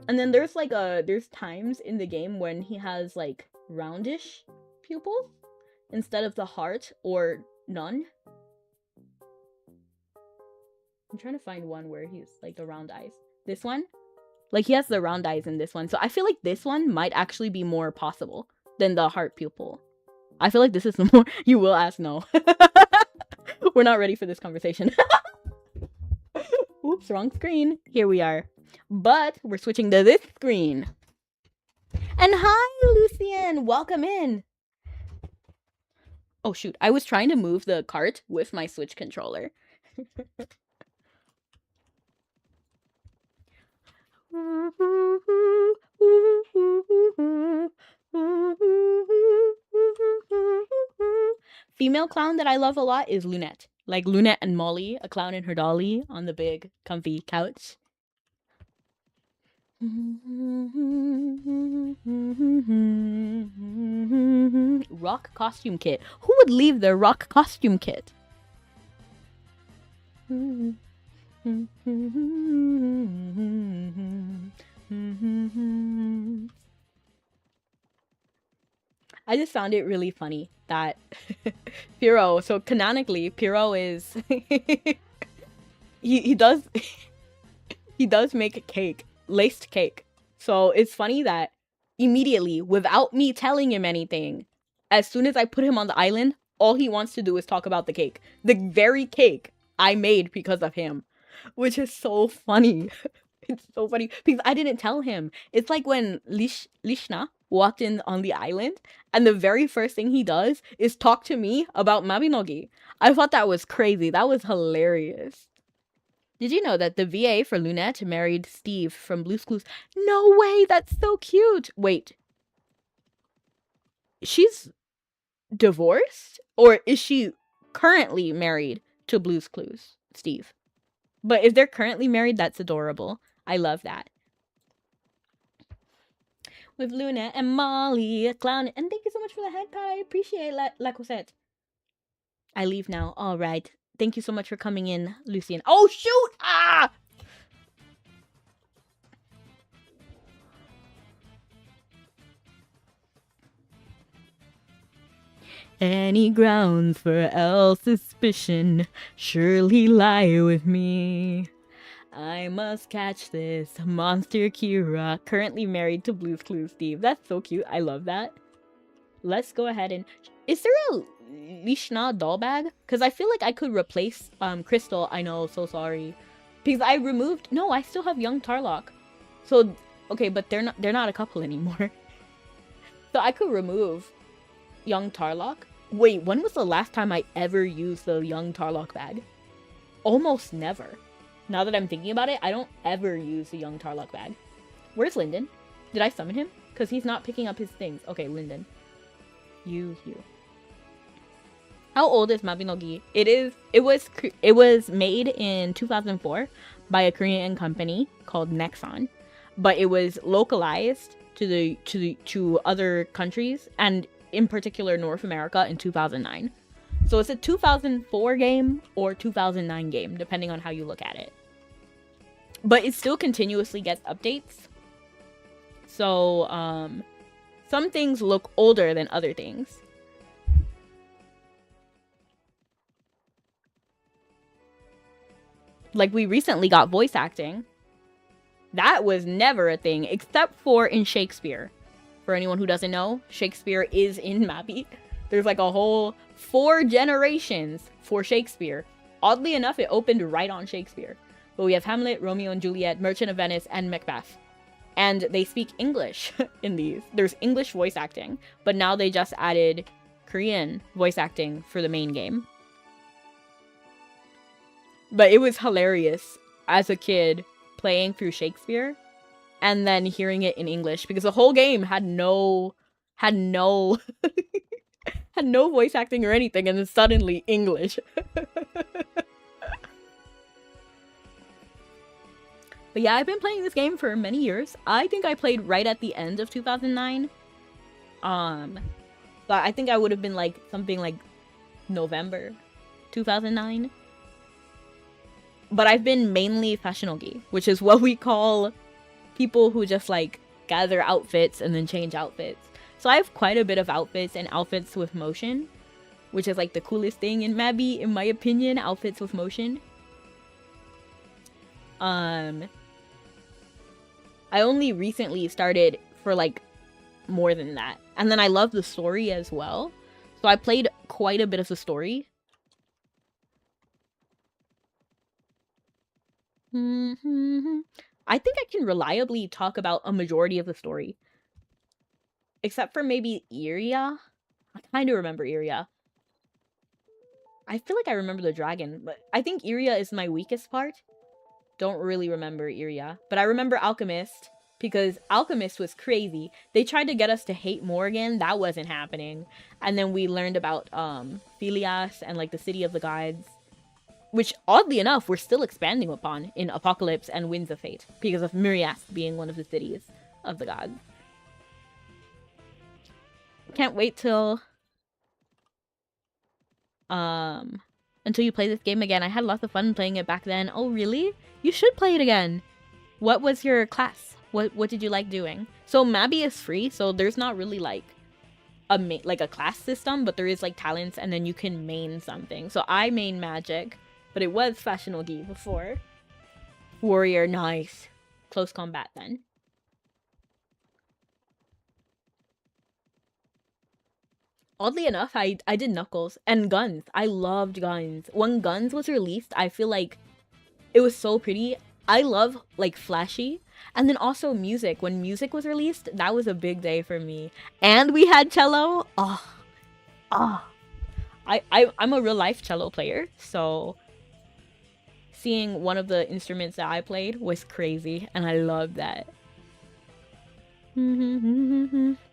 S1: And then there's like there's times in the game when he has like roundish pupils instead of the heart or none. I'm trying to find one where he's like the round eyes. This one? Like he has the round eyes in this one. So I feel like this one might actually be more possible than the heart pupil. I feel like this is the more... You will ask no. We're not ready for this conversation. Oops, wrong screen. Here we are. But we're switching to this screen. And hi, Lucien. Welcome in. Oh, shoot. I was trying to move the cart with my Switch controller. Female clown that I love a lot is Lunette. Like Lunette and Molly, a clown and her dolly on the big comfy couch. Rock costume kit. Who would leave their rock costume kit? I just found it really funny that Piro, so canonically, Piro is he does make cake, laced cake. So it's funny that immediately, without me telling him anything, as soon as I put him on the island, all he wants to do is talk about the cake. The very cake I made because of him, which is so funny. It's so funny because I didn't tell him. It's like when Lishna walked in on the island and the very first thing he does is talk to me about Mabinogi. I thought that was crazy. That was hilarious. Did you know that the VA for Lunette married Steve from Blue's Clues? No way! That's so cute! Wait. She's divorced? Or is she currently married to Blue's Clues, Steve? But if they're currently married, that's adorable. I love that. With Luna and Molly, a clown. And thank you so much for the head pat. I appreciate La Cosette. I leave now. All right. Thank you so much for coming in, Lucien. Oh, shoot! Ah! Any grounds for else suspicion surely lie with me. I must catch this monster Kira, currently married to Blue's Clues Steve. That's so cute. I love that. Let's go ahead and... Is there a Lishna doll bag? Because I feel like I could replace Crystal. I know, so sorry. Because I removed... No, I still have young Tarlock. So, okay, but they're not a couple anymore. So I could remove young Tarlock. Wait, when was the last time I ever used the young Tarlock bag? Almost never. Now that I'm thinking about it, I don't ever use the young Tarlock bag. Where's Lyndon? Did I summon him? Because he's not picking up his things. Okay, Lyndon. You. How old is Mabinogi? It was made in 2004 by a Korean company called Nexon, but it was localized to other countries, and in particular North America, in 2009. So it's a 2004 game or 2009 game, depending on how you look at it. But it still continuously gets updates. So, some things look older than other things. Like, we recently got voice acting. That was never a thing, except for in Shakespeare. For anyone who doesn't know, Shakespeare is in Mabi. There's like a whole 4 generations for Shakespeare. Oddly enough, it opened right on Shakespeare. But we have Hamlet, Romeo and Juliet, Merchant of Venice, and Macbeth. And they speak English in these. There's English voice acting, but now they just added Korean voice acting for the main game. But it was hilarious as a kid playing through Shakespeare and then hearing it in English, because the whole game had no had no voice acting or anything, and then suddenly English. But yeah, I've been playing this game for many years. I think I played right at the end of 2009. But I think I would have been like something like November 2009. But I've been mainly fashionogi, which is what we call people who just like gather outfits and then change outfits. So I have quite a bit of outfits and outfits with motion, which is like the coolest thing in Mabi, in my opinion, outfits with motion. I only recently started for like more than that. And then I love the story as well. So I played quite a bit of the story. I think I can reliably talk about a majority of the story. Except for maybe Iria. I kind of remember Iria. I feel like I remember the dragon, but I think Iria is my weakest part. Don't really remember Iria. But I remember Alchemist, because Alchemist was crazy. They tried to get us to hate Morgan. That wasn't happening. And then we learned about Philias and like the City of the Gods, which oddly enough we're still expanding upon in Apocalypse and Winds of Fate, because of Mirias being one of the cities of the gods. Can't wait till until you play this game again. I had lots of fun playing it back then. Oh really? You should play it again. What was your class? What did you like doing? So Mabi is free, so there's not really like a class system, but there is like talents, and then you can main something. So I main magic, but it was fashionogi before. Warrior, nice. Close combat then. Oddly enough, I did Knuckles and Guns. I loved Guns. When Guns was released, I feel like it was so pretty. I love like flashy. And then also music. When music was released, that was a big day for me. And we had cello. I'm a real life cello player, so seeing one of the instruments that I played was crazy, and I loved that.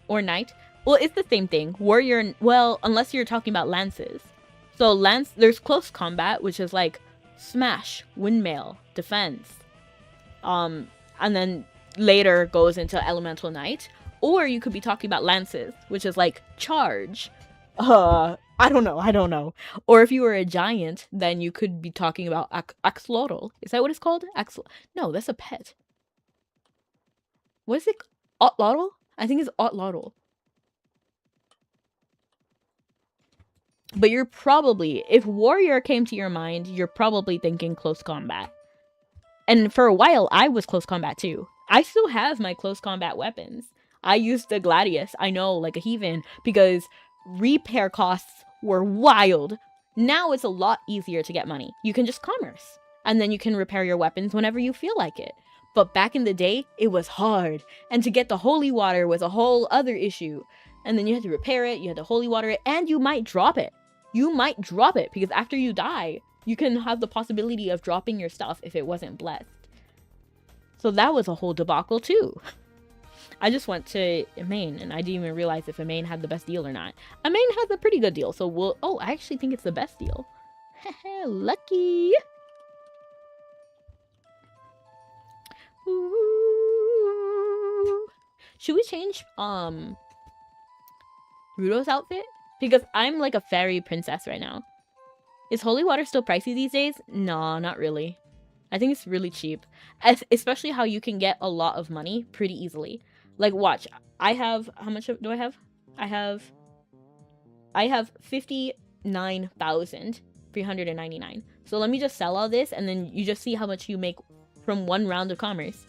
S1: Or Knight. Well, it's the same thing. Warrior, well, unless you're talking about lances. So lance, there's close combat, which is like smash, windmill, defense. And then later goes into elemental knight. Or you could be talking about lances, which is like charge. I don't know. Or if you were a giant, then you could be talking about axolotl. Is that what it's called? No, that's a pet. What is it? Otlotl? I think it's otlotl. But you're probably, if warrior came to your mind, you're probably thinking close combat. And for a while, I was close combat too. I still have my close combat weapons. I used the gladius, I know, like a heathen, because repair costs were wild. Now it's a lot easier to get money. You can just commerce, and then you can repair your weapons whenever you feel like it. But back in the day, it was hard. And to get the holy water was a whole other issue. And then you had to repair it, you had to holy water it, and you might drop it. You might drop it, because after you die, you can have the possibility of dropping your stuff if it wasn't blessed. So that was a whole debacle too. I just went to Maine, and I didn't even realize if a Maine had the best deal or not. A Maine has a pretty good deal, so we'll... Oh, I actually think it's the best deal. Lucky! Ooh. Should we change, Rudo's outfit? Because I'm like a fairy princess right now. Is holy water still pricey these days? No, not really. I think it's really cheap. Especially how you can get a lot of money pretty easily. Like, watch. I have... How much do I have? I have 59,399. So let me just sell all this, and then you just see how much you make from one round of commerce.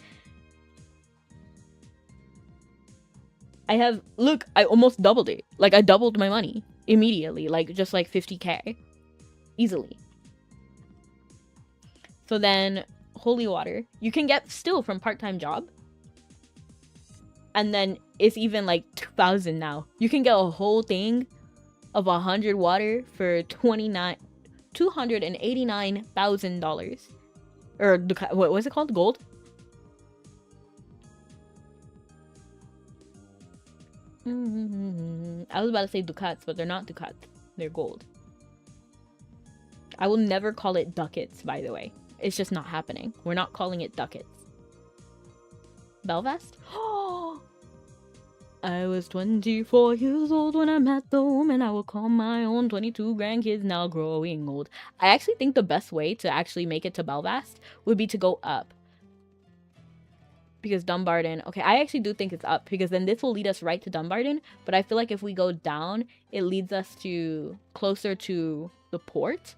S1: I have... Look, I almost doubled it. Like, I doubled my money immediately. Like, just like 50k. Easily. So then, holy water. You can get still from part-time job. And then it's even like 2,000 now. You can get a whole thing of 100 water for $289,000. Or what was it called? Gold? I was about to say ducats, but they're not ducats. They're gold. I will never call it ducats, by the way. It's just not happening. We're not calling it ducats. Belfast? I was 24 years old when I met the woman I would call my own. 22 grandkids now growing old. I actually think the best way to actually make it to Belfast would be to go up. Because Dumbarton... Okay, I actually do think it's up. Because then this will lead us right to Dumbarton. But I feel like if we go down, it leads us to... closer to the port.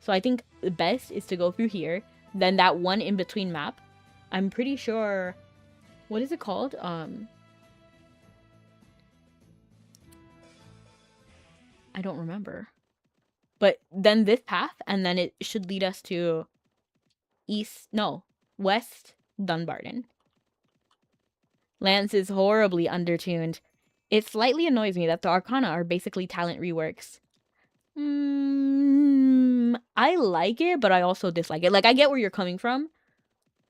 S1: So I think the best is to go through here. Then that one in-between map. I'm pretty sure... What is it called? I don't remember. But then this path, and then it should lead us to West Dunbarton. Lance is horribly undertuned. It slightly annoys me that the Arcana are basically talent reworks. I like it, but I also dislike it. Like, I get where you're coming from.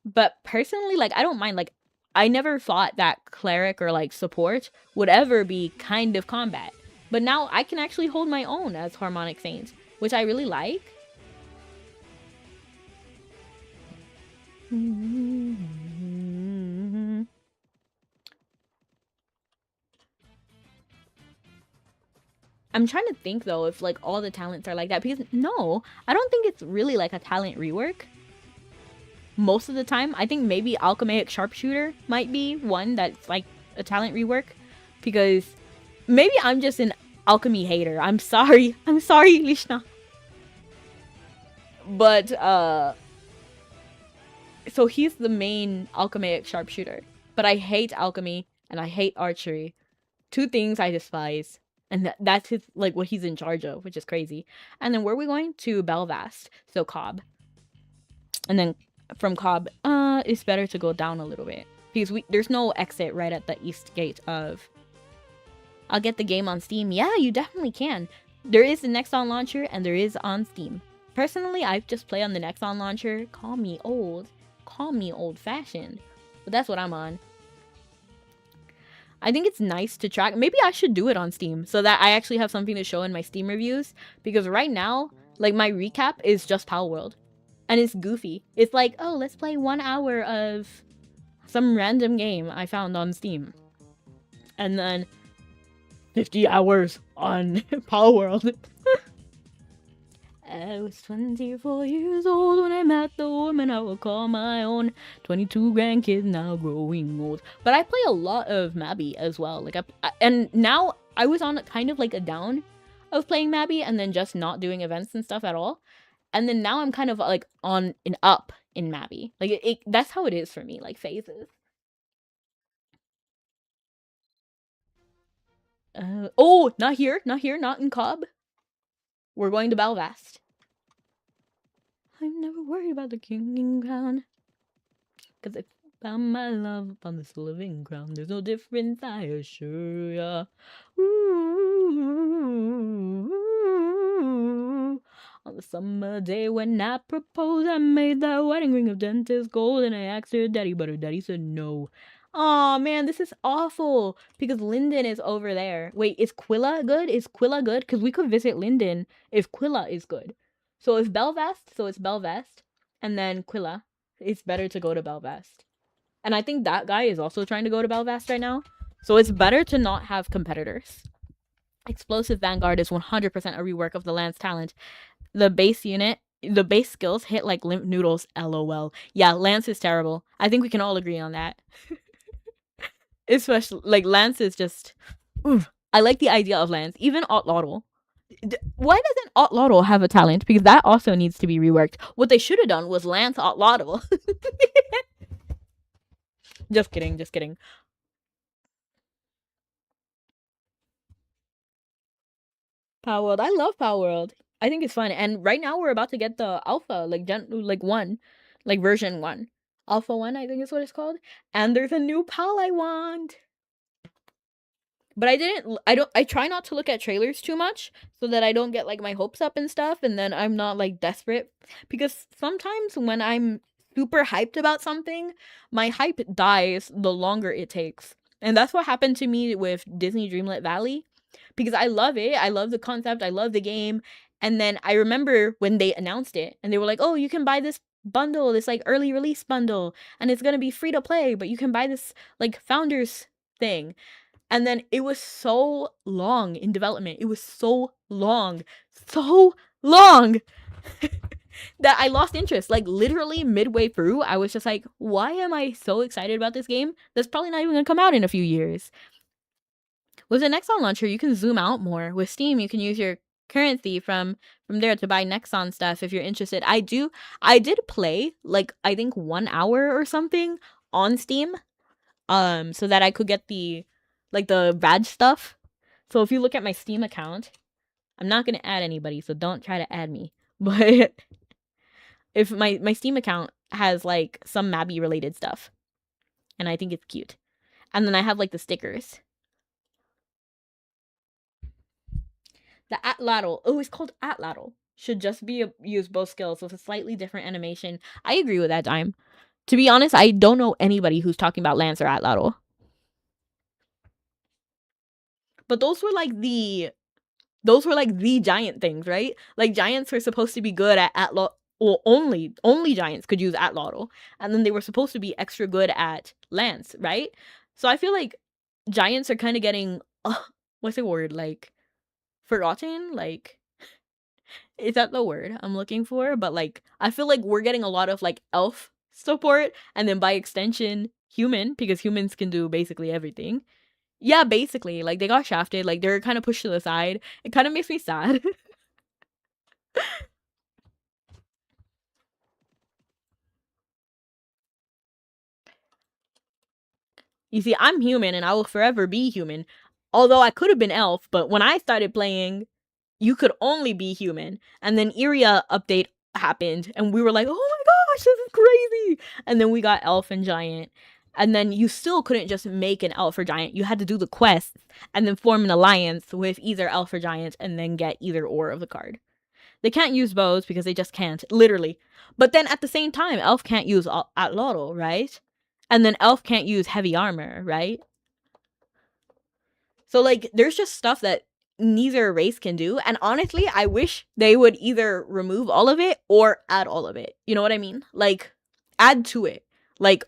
S1: But personally, like, I don't mind. Like, I never thought that cleric or, like, support would ever be kind of combat. But now I can actually hold my own as Harmonic Saint, which I really like. I'm trying to think, though, if, like, all the talents are like that. Because, no, I don't think it's really, like, a talent rework. Most of the time. I think maybe Alchemaic Sharpshooter might be one that's, like, a talent rework. Because maybe I'm just an alchemy hater. I'm sorry. I'm sorry, Lishna. But, so he's the main Alchemaic Sharpshooter. But I hate alchemy and I hate archery. Two things I despise. And that's his, like, what he's in charge of, which is crazy. And then where are we going? To Belfast. So Cobb. And then from Cobb, it's better to go down a little bit. Because there's no exit right at the east gate of... I'll get the game on Steam. Yeah, you definitely can. There is the Nexon launcher and there is on Steam. Personally, I just play on the Nexon launcher. Call me old. Call me old-fashioned. But that's what I'm on. I think it's nice to track. Maybe I should do it on Steam so that I actually have something to show in my Steam reviews. Because right now, like, my recap is just Power World. And it's goofy. It's like, oh, let's play 1 hour of some random game I found on Steam. And then 50 hours on Power World. I was 24 years old when I met the woman I would call my own. 22 grandkids now growing old. But I play a lot of Mabi as well. Like, and now I was on kind of like a down of playing Mabi and then just not doing events and stuff at all. And then now I'm kind of like on an up in Mabi. Like, that's how it is for me, like phases. Oh, not here, not in Cobb. We're going to Belvast. I'm never worried about the king and crown. Cause I found my love upon this living ground. There's no difference, I assure ya. Ooh. On the summer day when I proposed, I made that wedding ring of dentist gold. And I asked her daddy, but her daddy said no. Aw, man, this is awful. Because Linden is over there. Wait, is Quilla good? Is Quilla good? Because we could visit Linden if Quilla is good. So if Belvast, so it's Belvast. And then Quilla. It's better to go to Belvast. And I think that guy is also trying to go to Belvast right now. So it's better to not have competitors. Explosive Vanguard is 100% a rework of the Lance talent. The base unit, the base skills hit like limp noodles, lol. Yeah, Lance is terrible. I think we can all agree on that. Especially, like, Lance is just... Oof. I like the idea of Lance. Even Otlotl. Why doesn't Otlotl have a talent? Because that also needs to be reworked. What they should have done was Lance Otlotl. Just kidding, just kidding. Power World. I love Power World. I think it's fun. And right now we're about to get the alpha, like version 1. Alpha 1, I think is what it's called. And there's a new pal I want. But I try not to look at trailers too much so that I don't get like my hopes up and stuff and then I'm not like desperate. Because sometimes when I'm super hyped about something, my hype dies the longer it takes. And that's what happened to me with Disney Dreamlight Valley. Because I love it. I love the concept. I love the game. And then I remember when they announced it and they were like, oh, you can buy this bundle, this like early release bundle, and it's going to be free to play, but you can buy this like founders thing. And then it was so long in development. It was so long that I lost interest. Like, literally midway through, I was just like, why am I so excited about this game? That's probably not even going to come out in a few years. With the Nexon launcher, you can zoom out more. With Steam, you can use your currency from there to buy Nexon stuff if you're interested. I did play, like, I think 1 hour or something on Steam, so that I could get the badge stuff. So if you look at my Steam account, I'm not going to add anybody, so don't try to add me. But if my Steam account has like some Mabi related stuff, and I think it's cute. And then I have like the stickers. The Atlatl, oh, it's called Atlatl, should just use both skills with a slightly different animation. I agree with that, Dime. To be honest, I don't know anybody who's talking about Lance or Atlatl. But those were like the giant things, right? Like, giants were supposed to be good at Atlatl. Well, only giants could use Atlatl. And then they were supposed to be extra good at Lance, right? So I feel like giants are kind of getting, what's the word? Like, forgotten? Like, is that the word I'm looking for? But like, I feel like we're getting a lot of like elf support, and then by extension, human, because humans can do basically everything. Yeah, basically, like, they got shafted, like, they're kind of pushed to the side. It kind of makes me sad. You see, I'm human, and I will forever be human. Although I could have been elf, but when I started playing, you could only be human. And then Iria update happened, and we were like, oh my gosh, this is crazy! And then we got elf and giant. And then you still couldn't just make an elf or giant. You had to do the quests and then form an alliance with either elf or giant and then get either or of the card. They can't use bows because they just can't, literally. But then at the same time, elf can't use Atlatl, right? And then elf can't use heavy armor, right? So like there's just stuff that neither race can do, and honestly I wish they would either remove all of it or add all of it. You know what I mean? Like add to it. Like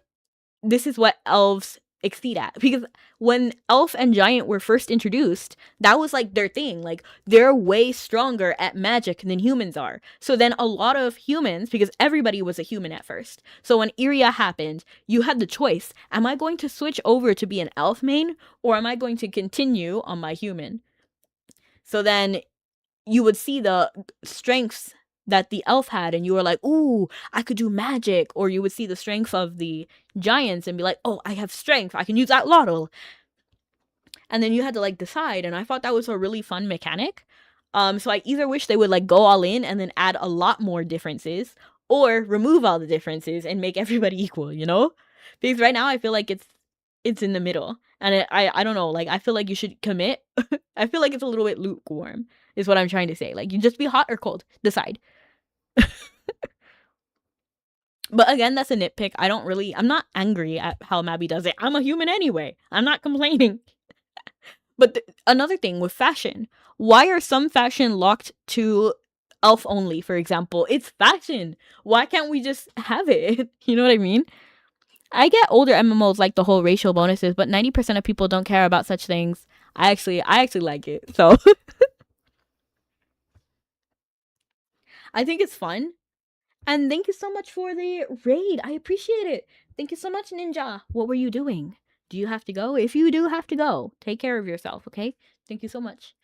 S1: this is what elves exceed at, because when elf and giant were first introduced, that was like their thing. Like they're way stronger at magic than humans are. So then a lot of humans, because everybody was a human at first, so when Iria happened, you had the choice: am I going to switch over to be an elf main, or am I going to continue on my human? So then you would see the strengths that the elf had, and you were like, ooh, I could do magic. Or you would see the strength of the giants and be like, oh, I have strength, I can use that lottle. And then you had to like decide, and I thought that was a really fun mechanic. So I either wish they would like go all in and then add a lot more differences, or remove all the differences and make everybody equal, you know? Because right now I feel like it's in the middle, and I don't know, like I feel like you should commit. I feel like it's a little bit lukewarm is what I'm trying to say. Like you just be hot or cold, decide. But again, that's a nitpick. I'm not angry at how Mabi does it. I'm a human anyway. I'm not complaining. But another thing with fashion, why are some fashion locked to elf only, for example? It's fashion. Why can't we just have it? You know what I mean? I get older MMOs like the whole racial bonuses, but 90% of people don't care about such things. I actually like it. So I think it's fun. And thank you so much for the raid. I appreciate it. Thank you so much, Ninja. What were you doing? Do you have to go? If you do have to go, take care of yourself, okay? Thank you so much.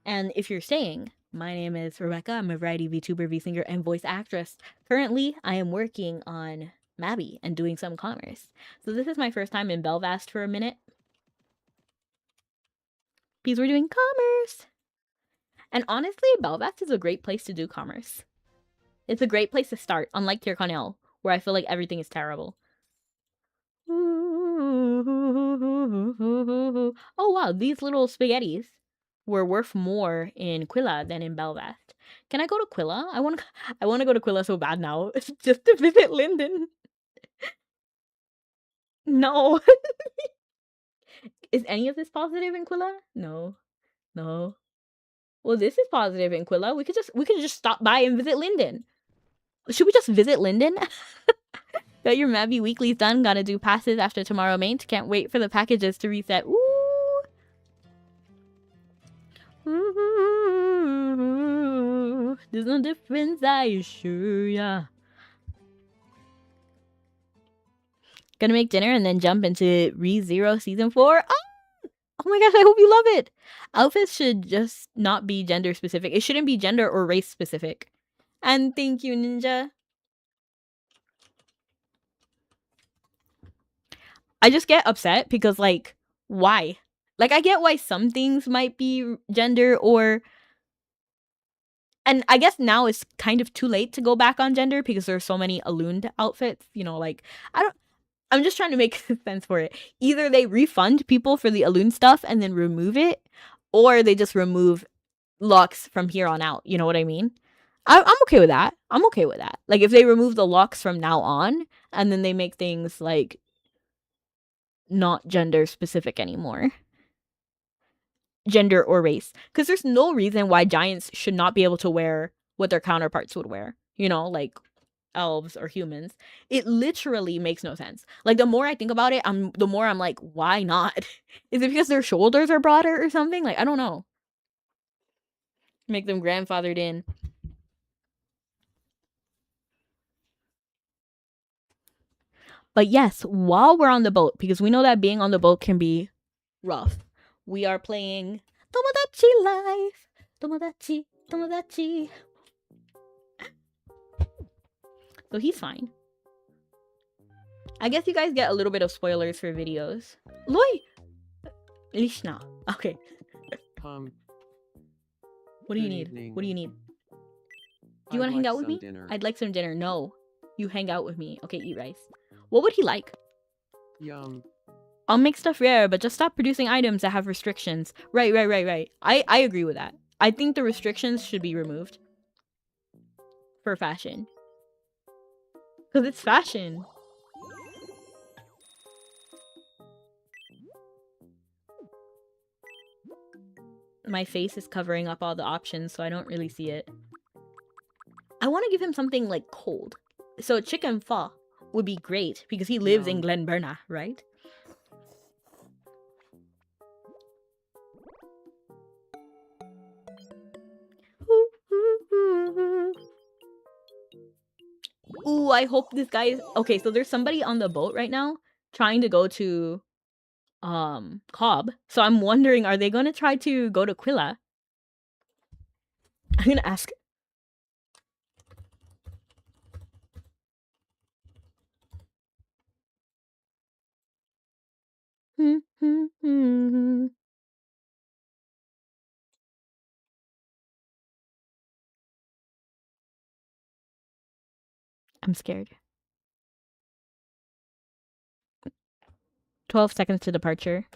S1: And if you're staying, my name is Rebecca. I'm a variety VTuber, V-singer, and voice actress. Currently, I am working on Mabi and doing some commerce. So this is my first time in Belfast for a minute, because we're doing commerce. And honestly, Belfast is a great place to do commerce. It's a great place to start, unlike Tyrconnell, where I feel like everything is terrible. Oh wow, these little spaghettis were worth more in Quilla than in Belfast. Can I go to Quilla? I want to go to Quilla so bad now. Just to visit Linden. No. Is any of this positive in Quilla? No. No. Well, this is positive in Quilla. We could just stop by and visit Linden. Should we just visit Linden? Got your Mabi weeklies done. Gotta do passes after tomorrow maint. Can't wait for the packages to reset. Ooh. Ooh. There's no difference, I assure ya. Gonna make dinner and then jump into ReZero Season 4. Oh my gosh, I hope you love it. Outfits should just not be gender specific. It shouldn't be gender or race specific. And thank you, Ninja. I just get upset because, like, why? Like, I get why some things might be gender or... And I guess now it's kind of too late to go back on gender because there's so many Alund outfits. You know, like, I'm just trying to make sense for it. Either they refund people for the Alund stuff and then remove it, or they just remove locks from here on out. You know what I mean? I'm okay with that. I'm okay with that. Like, if they remove the locks from now on, and then they make things, like, not gender specific anymore. Gender or race. Because there's no reason why giants should not be able to wear what their counterparts would wear. You know, like elves or humans. It literally makes no sense. Like, the more I think about it, the more I'm like, why not? Is it because their shoulders are broader or something? Like, I don't know. Make them grandfathered in. But yes, while we're on the boat, because we know that being on the boat can be rough, we are playing Tomodachi Life. Tomodachi. So he's fine. I guess you guys get a little bit of spoilers for videos. Loy! Lishna. Okay. What do you need?
S2: Evening.
S1: What do you need? Do you want to hang out with me? Dinner. I'd like some dinner. No. You hang out with me. Okay, eat rice. What would he like?
S2: Yum.
S1: I'll make stuff rare, but just stop producing items that have restrictions. Right. I agree with that. I think the restrictions should be removed. For fashion. Because it's fashion. my face is covering up all the options, so I don't really see it. I want to give him something like cold. So chicken pho would be great because he lives in Glenburna, right? Ooh, I hope this guy is okay. So there's somebody on the boat right now trying to go to Cobb. So I'm wondering, are they gonna try to go to Quilla? I'm gonna ask. I'm scared. 12 seconds to departure.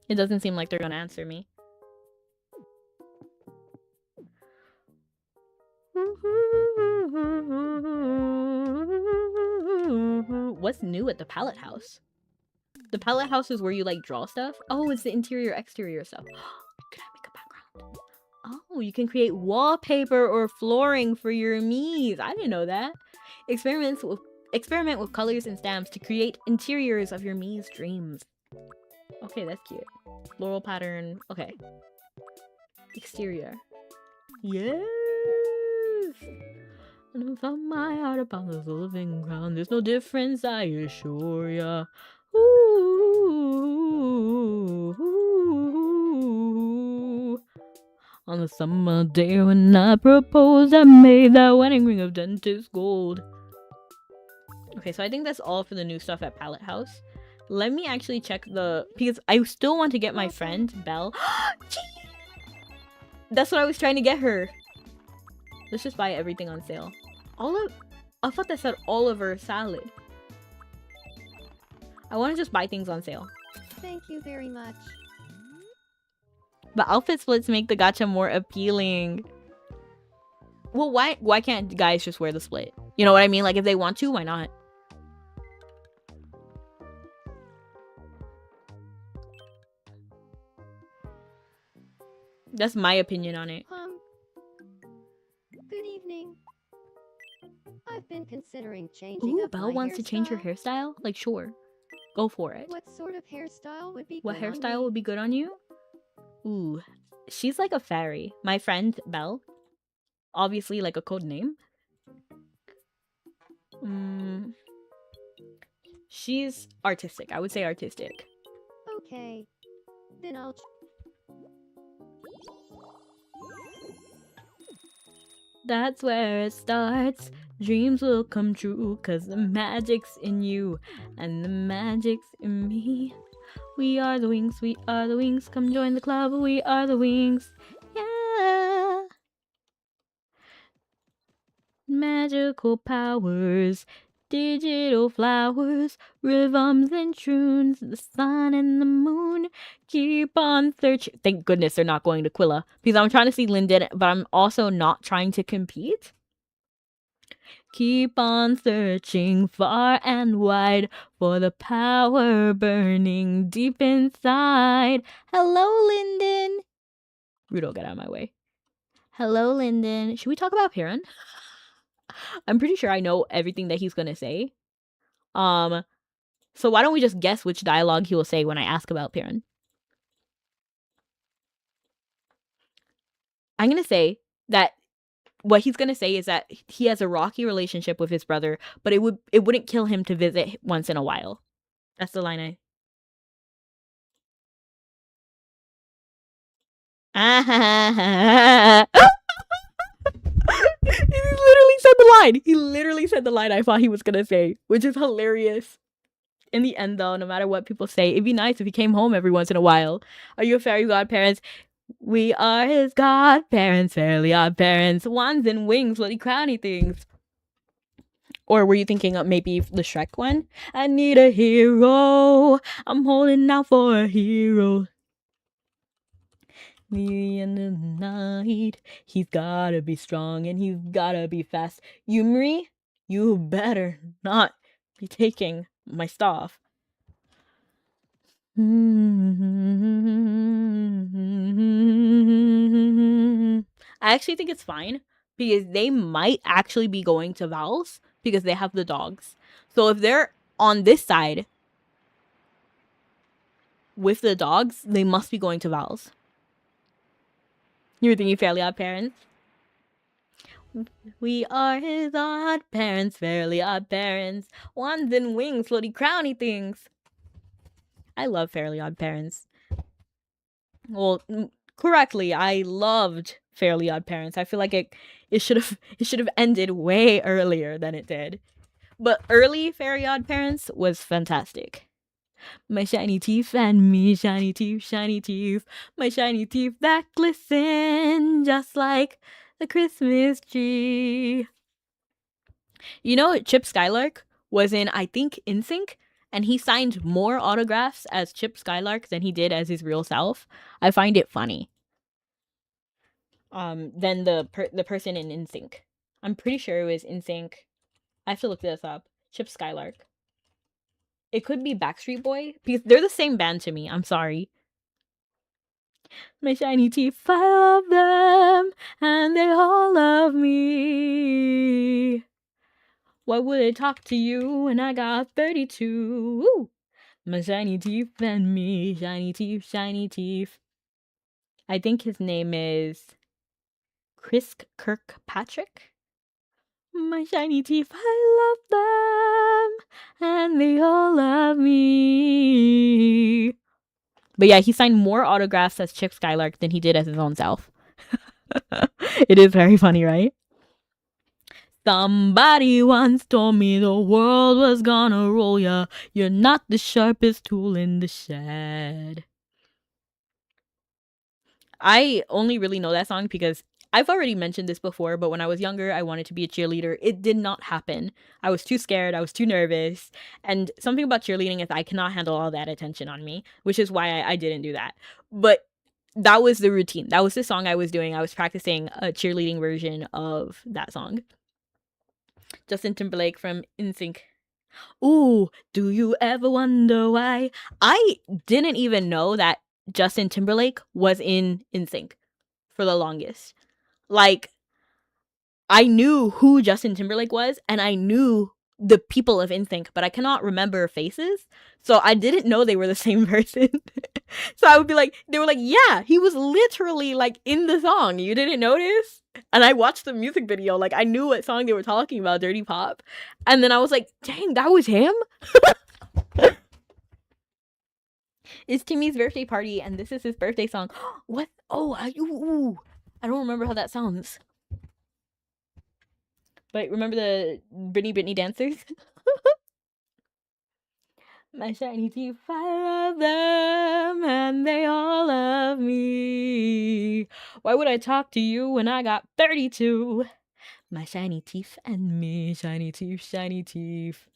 S1: It doesn't seem like they're gonna answer me. What's new at the pallet house? The pallet house is where you like draw stuff? Oh, it's the interior exterior stuff. Can I make a background? Oh, you can create wallpaper or flooring for your Miis. I didn't know that. Experiment with colors and stamps to create interiors of your Mii's dreams. Okay, that's cute. Floral pattern. Okay. Exterior. Yes! And I found my heart upon the living ground. There's no difference, I assure ya. Ooh. On the summer day when I proposed, I made that wedding ring of dentist gold. Okay, so I think that's all for the new stuff at Palette House. Let me actually check the... because I still want to get my friend, Belle. That's what I was trying to get her. Let's just buy everything on sale. I thought that said Oliver salad. I want to just buy things on sale.
S4: Thank you very much.
S1: But outfit splits make the gacha more appealing. Well, why can't guys just wear the split? You know what I mean? Like, if they want to, why not? That's my opinion on it.
S4: Good evening. I've been considering changing
S1: Ooh,
S4: up
S1: Belle
S4: my
S1: wants to change her
S4: hairstyle.
S1: hairstyle? Like, sure. Go for it.
S4: What sort of hairstyle would be
S1: What
S4: good on
S1: hairstyle
S4: me?
S1: would be good on you? Ooh, she's like a fairy. My friend, Belle. Obviously, like a code name. She's artistic. I would say artistic.
S4: Okay. Then I'll...
S1: That's where it starts. Dreams will come true, 'cause the magic's in you, and the magic's in me. We are the wings, we are the wings. Come join the club, we are the wings. Yeah. Magical powers, digital flowers, rhythms and tunes, the sun and the moon. Keep on searching. Thank goodness they're not going to Quilla, because I'm trying to see Linden, but I'm also not trying to compete. Keep on searching far and wide for the power burning deep inside. Hello, Linden. Rudo, get out of my way. Hello, Linden. Should we talk about Perrin? I'm pretty sure I know everything that he's gonna say. So why don't we just guess which dialogue he will say when I ask about Perrin? I'm gonna say that what he's gonna say is that he has a rocky relationship with his brother, but it wouldn't kill him to visit once in a while. That's the line I... He literally said the line. He literally said the line I thought he was gonna say, which is hilarious. In the end, though, no matter what people say, it'd be nice if he came home every once in a while. Are you a fairy godparents? We are his godparents, fairly odd parents, wands and wings, bloody crowny things. Or were you thinking of maybe the Shrek one? I need a hero. I'm holding out for a hero. The end of the night. He's gotta be strong and he's gotta be fast. Yumri, you better not be taking my stuff. I actually think it's fine because they might actually be going to vowels because they have the dogs. So if they're on this side with the dogs, they must be going to vowels. You were thinking Fairly Odd Parents? We are his odd parents, Fairly Odd Parents. Wands and wings, floaty crowny things. I love Fairly Odd Parents. Well, correctly, I loved Fairly Odd Parents. I feel like it should have ended way earlier than it did. But early Fairly Odd Parents was fantastic. My shiny teeth and me, shiny teeth, my shiny teeth that glisten just like the Christmas tree. You know, Chip Skylark was in, I think, NSYNC, and he signed more autographs as Chip Skylark than he did as his real self. I find it funny. Than the person in NSYNC. I'm pretty sure it was NSYNC. I have to look this up. Chip Skylark. It could be Backstreet Boy because they're the same band to me. I'm sorry. My shiny teeth, I love them, and they all love me. Why would I talk to you when I got 32? Woo! My shiny teeth and me, shiny teeth, shiny teeth. I think his name is Chris Kirkpatrick. My shiny teeth, I love them, and they all love me. But yeah, he signed more autographs as Chip Skylark than he did as his own self. It is very funny, right? Somebody once told me the world was gonna roll ya. You're not the sharpest tool in the shed. I only really know that song because I've already mentioned this before, but when I was younger, I wanted to be a cheerleader. It did not happen. I was too scared. I was too nervous. And something about cheerleading is I cannot handle all that attention on me, which is why I didn't do that. But that was the routine. That was the song I was doing. I was practicing a cheerleading version of that song. Justin Timberlake from NSYNC. Ooh, do you ever wonder why? I didn't even know that Justin Timberlake was in NSYNC for the longest. Like, I knew who Justin Timberlake was, and I knew the people of NSYNC, but I cannot remember faces. So I didn't know they were the same person. So I would be like, they were like, yeah, he was literally like in the song. You didn't notice? And I watched the music video. Like, I knew what song they were talking about, Dirty Pop. And then I was like, dang, that was him? It's Timmy's birthday party, and this is his birthday song. What? Oh, I don't remember how that sounds. But remember the Britney dancers? My shiny teeth, I love them, and they all love me. Why would I talk to you when I got 32? My shiny teeth and me, shiny teeth, shiny teeth.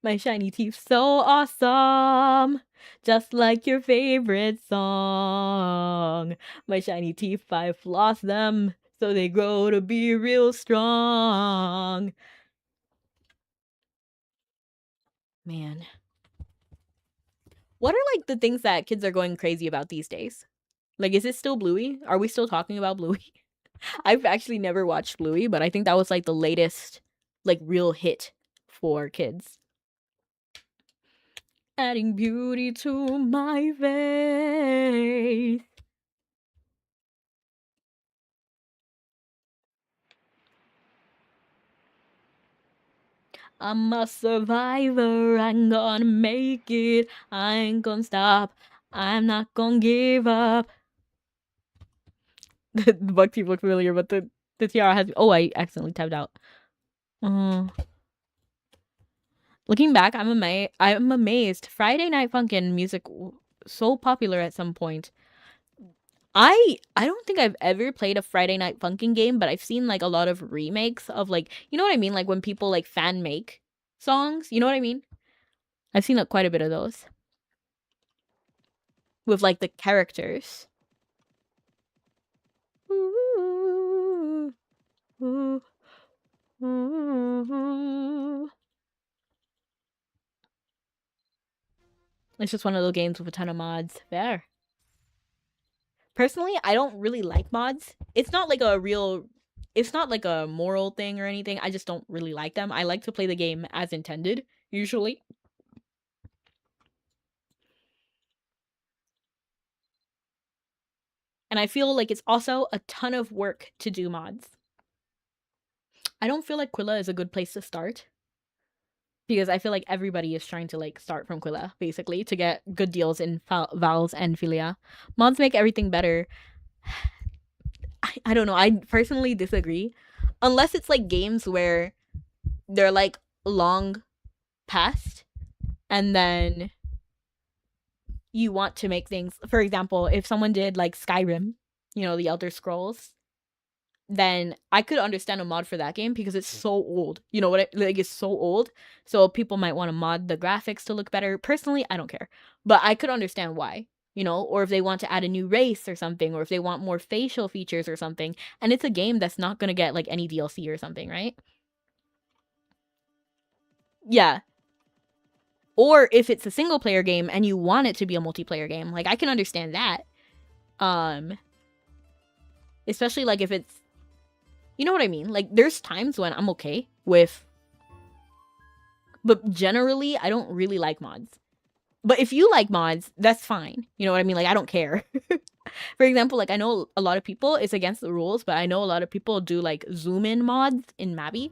S1: My shiny teeth so awesome, just like your favorite song. My shiny teeth, I floss them, so they grow to be real strong. Man. What are, like, the things that kids are going crazy about these days? Like, is it still Bluey? Are we still talking about Bluey? I've actually never watched Bluey, but I think that was, like, the latest, like, real hit for kids. Adding beauty to my face. I'm a survivor, I'm gonna make it. I ain't gonna stop, I'm not gonna give up. The bug teeth look familiar, but the tiara has. Oh, I accidentally tabbed out. Looking back, I'm amazed. Friday Night Funkin' music so popular at some point. I don't think I've ever played a Friday Night Funkin' game, but I've seen like a lot of remakes of like, you know what I mean? Like when people like fan make songs, you know what I mean? I've seen quite a bit of those with like the characters. Ooh, ooh, ooh. It's just one of those games with a ton of mods. Fair. Personally, I don't really like mods. It's not like a moral thing or anything. I just don't really like them. I like to play the game as intended, usually. And I feel like it's also a ton of work to do mods. I don't feel like Quilla is a good place to start. Because I feel like everybody is trying to like start from Quilla, basically, to get good deals in Vals and Philia. Mods make everything better. I don't know. I personally disagree. Unless it's like games where they're like long past and then you want to make things, for example, if someone did like Skyrim, you know, the Elder Scrolls, then I could understand a mod for that game because it's so old. You know what? Like it's so old, so people might want to mod the graphics to look better. Personally, I don't care, but I could understand why. You know, or if they want to add a new race or something, or if they want more facial features or something, and it's a game that's not gonna get like any DLC or something, right? Yeah. Or if it's a single player game and you want it to be a multiplayer game, like I can understand that. Especially like if it's, you know what I mean? Like there's times when I'm okay with, but generally I don't really like mods. But if you like mods, that's fine. You know what I mean? Like I don't care. For example, like I know a lot of people, it's against the rules, but I know a lot of people do like zoom in mods in Mabi.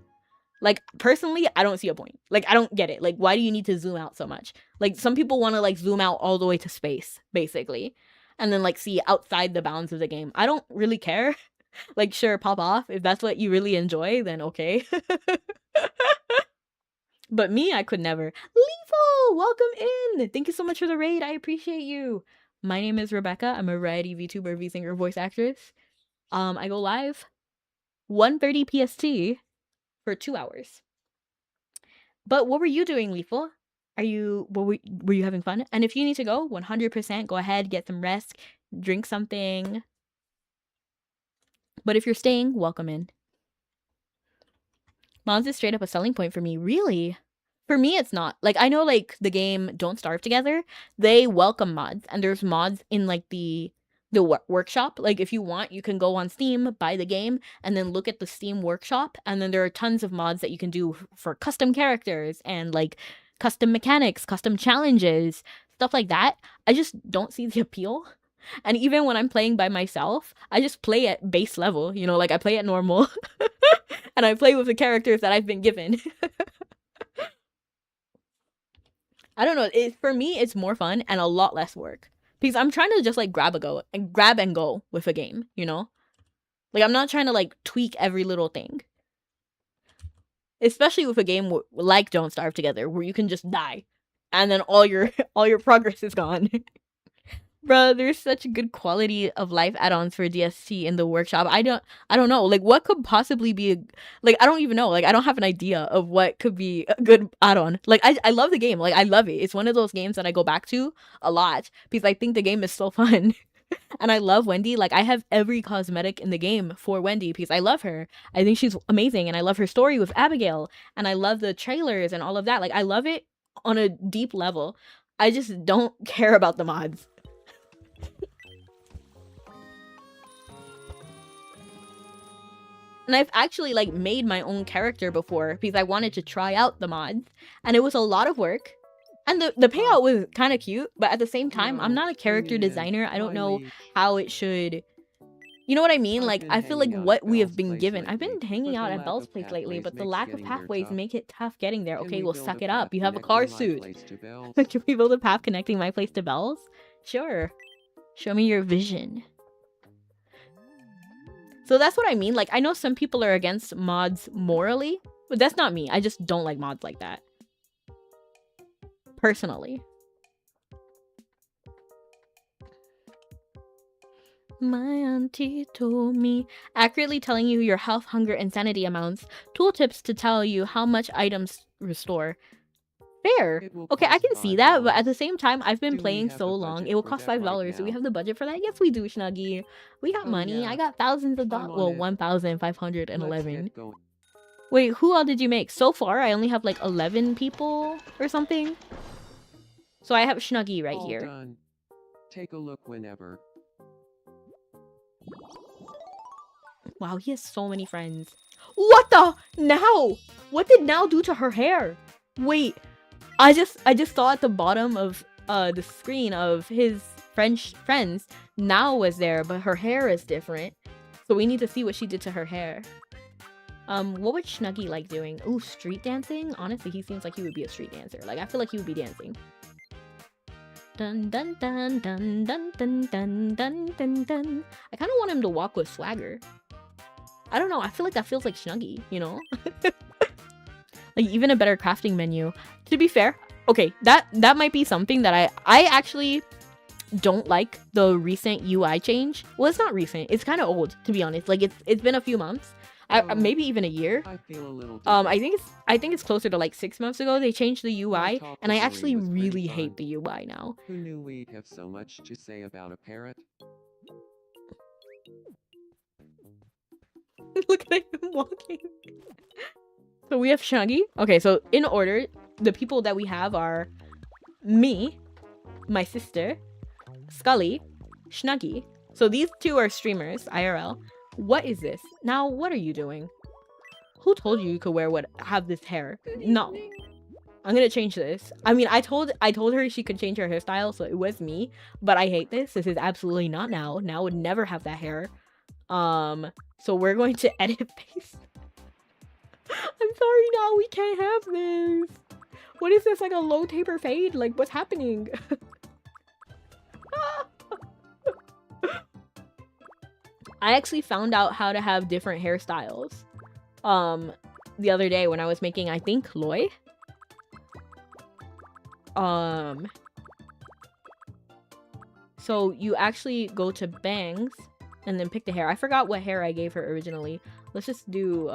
S1: Like personally, I don't see a point. Like I don't get it. Like why do you need to zoom out so much? Like some people want to like zoom out all the way to space, basically, and then like see outside the bounds of the game. I don't really care. Like sure, pop off. If that's what you really enjoy, then okay. But me, I could never. Lethal, welcome in. Thank you so much for the raid. I appreciate you. My name is Rebecca. I'm a variety VTuber, V-singer, voice actress. I go live 1:30 PST for 2 hours. But what were you doing, Lethal? Were you having fun? And if you need to go, 100% go ahead, get some rest, drink something. But if you're staying, welcome in. Mods is straight up a selling point for me. Really? For me, it's not. Like, I know, like, the game Don't Starve Together, they welcome mods. And there's mods in, like, the workshop. Like, if you want, you can go on Steam, buy the game, and then look at the Steam workshop. And then there are tons of mods that you can do for custom characters and, like, custom mechanics, custom challenges, stuff like that. I just don't see the appeal. And even when I'm playing by myself, I just play at base level. You know, like, I play at normal. And I play with the characters that I've been given. I don't know. For me, it's more fun and a lot less work. Because I'm trying to just like grab and go with a game, you know? Like I'm not trying to like tweak every little thing. Especially with a game like Don't Starve Together, where you can just die. And then all your progress is gone. Bro, there's such good quality of life add-ons for DST in the workshop. I don't know. Like, what could possibly be like, I don't even know. Like, I don't have an idea of what could be a good add-on. Like, I love the game. Like, I love it. It's one of those games that I go back to a lot because I think the game is so fun. And I love Wendy. Like, I have every cosmetic in the game for Wendy because I love her. I think she's amazing. And I love her story with Abigail. And I love the trailers and all of that. Like, I love it on a deep level. I just don't care about the mods. And I've actually like made my own character before because I wanted to try out the mods, and it was a lot of work. And the payout was kind of cute, but at the same time, I'm not a character designer. I don't know how it should, you know what I mean? Like, I feel like what we have been given. I've been hanging out at Belle's place lately, but the lack of pathways make it tough getting there. Okay, well, suck it up. You have a car suit. Can we build a path connecting my place to Belle's? Sure. Show me your vision. So that's what I mean. Like, I know some people are against mods morally, but that's not me. I just don't like mods like that. Personally. My auntie told me, accurately telling you your health, hunger, and sanity amounts. Tooltips to tell you how much items restore. Fair. Okay, I can see that, but at the same time, I've been playing so long. It will cost $5. Do we have the budget for that? Yes, we do, Snuggy. We got money. Yeah. I got thousands of dollars. Well, 1,511. Wait, who all did you make? So far, I only have like 11 people or something. So I have Snuggy right
S2: All
S1: here.
S2: done. Take a look whenever.
S1: Wow, he has so many friends. What the? Now? What did Now do to her hair? Wait, I just saw at the bottom of the screen of his friends. Now was there, but her hair is different. So we need to see what she did to her hair. What would Snuggy like doing? Ooh, street dancing? Honestly, he seems like he would be a street dancer. Like, I feel like he would be dancing. Dun dun dun dun dun dun dun dun dun dun. I kind of want him to walk with swagger. I don't know. I feel like that feels like Snuggy, you know? Like, even a better crafting menu. To be fair, okay, that might be something that I actually don't like the recent UI change. Well, it's not recent. It's kind of old, to be honest. Like, it's been a few months. Maybe even a year.
S2: I feel a little different.
S1: I think it's closer to like 6 months ago they changed the UI,
S2: talk
S1: and I
S2: with
S1: actually
S2: Marie was pretty
S1: really
S2: fun.
S1: hate the UI now.
S2: Who knew we'd have so much to say about a parrot?
S1: Look at him walking. So we have Snuggy. Okay, so in order, the people that we have are me, my sister, Scully, Snuggy. So these two are streamers, IRL. What is this? Now, what are you doing? Who told you could have this hair? No. I'm gonna change this. I mean, I told her she could change her hairstyle, so it was me. But I hate this. This is absolutely not Now. Now would never have that hair. So we're going to edit face. I'm sorry, Now we can't have this. What is this, like a low taper fade? Like, what's happening? I actually found out how to have different hairstyles the other day when I was making, I think, Loy. So you actually go to bangs and then pick the hair. I forgot what hair I gave her originally. Let's just do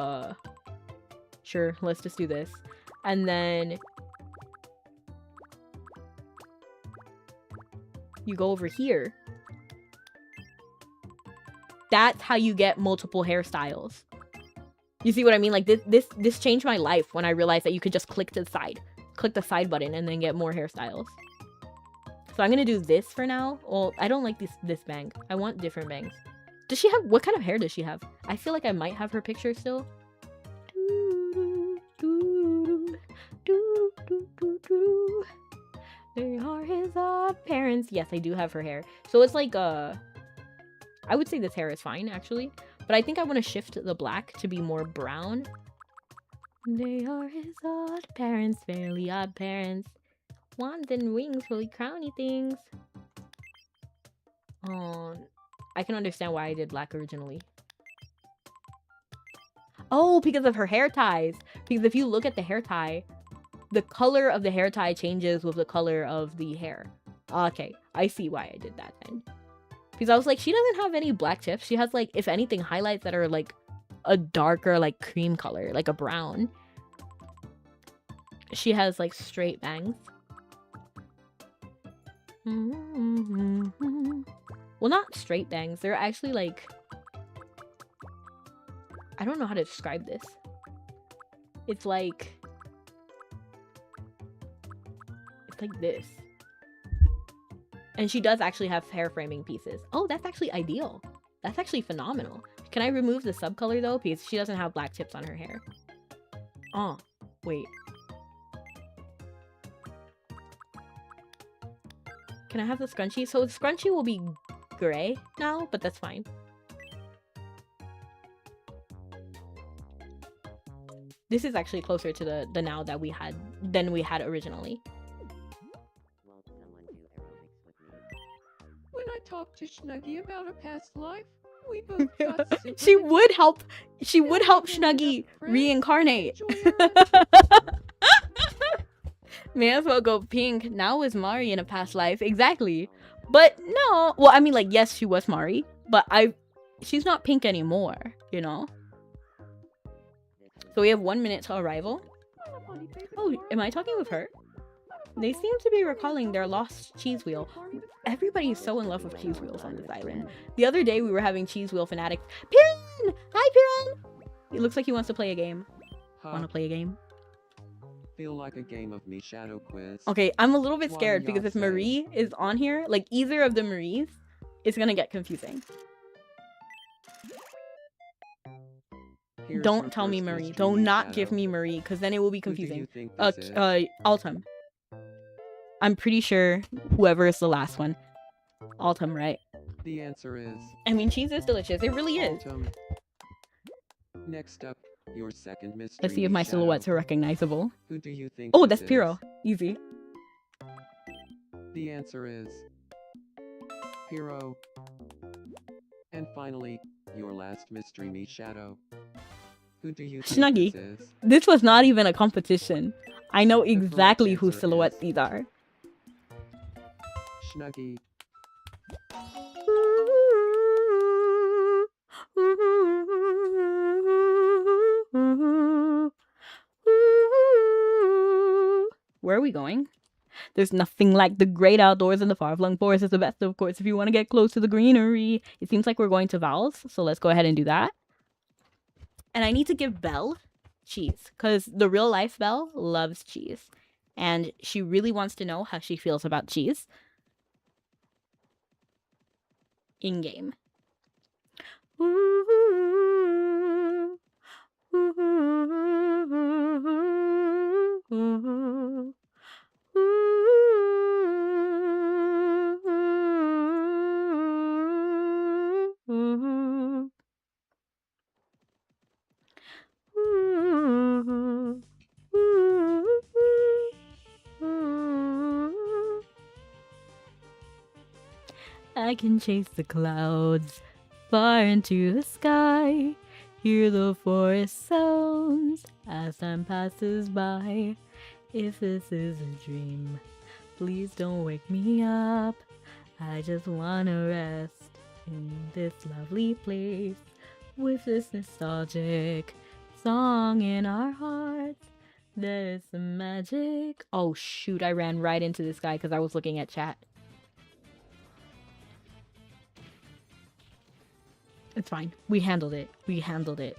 S1: sure, let's just do this. And then you go over here. That's how you get multiple hairstyles. You see what I mean? Like, this changed my life when I realized that you could just click to the side. Click the side button and then get more hairstyles. So I'm gonna do this for now. Well, I don't like this bang. I want different bangs. Does she have... What kind of hair does she have? I feel like I might have her picture still. They are his parents. Yes, I do have her hair. So it's like, I would say this hair is fine, actually. But I think I want to shift the black to be more brown. They are his odd parents, fairly odd parents. Wands and wings, really crowny things. I can understand why I did black originally. Oh, because of her hair ties. Because if you look at the hair tie, the color of the hair tie changes with the color of the hair. Okay, I see why I did that then. Because I was like, she doesn't have any black tips. She has, like, if anything, highlights that are, like, a darker, like, cream color. Like a brown. She has, like, straight bangs. Well, not straight bangs. They're actually, like... I don't know how to describe this. It's like... It's like this. And she does actually have hair framing pieces. Oh, that's actually ideal. That's actually phenomenal. Can I remove the subcolor though? Because she doesn't have black tips on her hair. Oh, wait. Can I have the scrunchie? So the scrunchie will be gray now, but that's fine. This is actually closer to the Now that we had than we had originally.
S5: When I talked to Snuggy about a past life, we both got
S1: She would help Snuggy reincarnate. May as well go pink. Now is Mari in a past life. Exactly. But no. Well, I mean, like, yes, she was Mari. But she's not pink anymore, you know? So we have 1 minute to arrival. Oh, am I talking with her? They seem to be recalling their lost cheese wheel. Everybody is so in love with cheese wheels on this island. The other day we were having cheese wheel fanatics. Piran! Hi, Piran! It looks like he wants to play a game.
S2: Huh.
S1: Want to play a game?
S2: Feel like a game of me shadow quiz.
S1: Okay, I'm a little bit
S2: What do
S1: scared because
S2: y'all
S1: if
S2: say?
S1: Marie is on here, like either of the Maries, it's gonna get confusing.
S2: Here's
S1: Don't
S2: your
S1: tell me
S2: first
S1: Marie.
S2: mystery
S1: Do
S2: me
S1: not give
S2: shadow.
S1: me Marie, because then it will be
S2: Who do
S1: confusing.
S2: you think this is?
S1: Autumn. I'm pretty sure whoever is the last one. Autumn, right?
S2: The answer is
S1: I mean, cheese is delicious. It really is.
S2: Autumn. Next up, your second mystery
S1: Let's see if
S2: me
S1: my
S2: shadow.
S1: silhouettes are recognizable.
S2: Who do you think
S1: Oh,
S2: this
S1: that's Piro. Easy.
S2: is? The answer is Hero. And finally, your last mystery me shadow. Who do you think
S1: Snuggie.
S2: this is?
S1: This was not even a competition. I know
S2: correct
S1: exactly whose
S2: answer
S1: silhouettes
S2: is-
S1: these are.
S2: Snuggie.
S1: Where are we going? There's nothing like the great outdoors and the far-flung forest is the best, of course, if you want to get close to the greenery. It seems like we're going to Val's, so let's go ahead and do that. And I need to give Belle cheese, because the real-life Belle loves cheese. And she really wants to know how she feels about cheese. In-game. I can chase the clouds far into the sky, hear the forest sounds as time passes by. If this is a dream, please don't wake me up. I just wanna rest in this lovely place with this nostalgic song in our hearts. There is some magic. Oh shoot, I ran right into this guy because I was looking at chat. It's fine. We handled it. We handled it.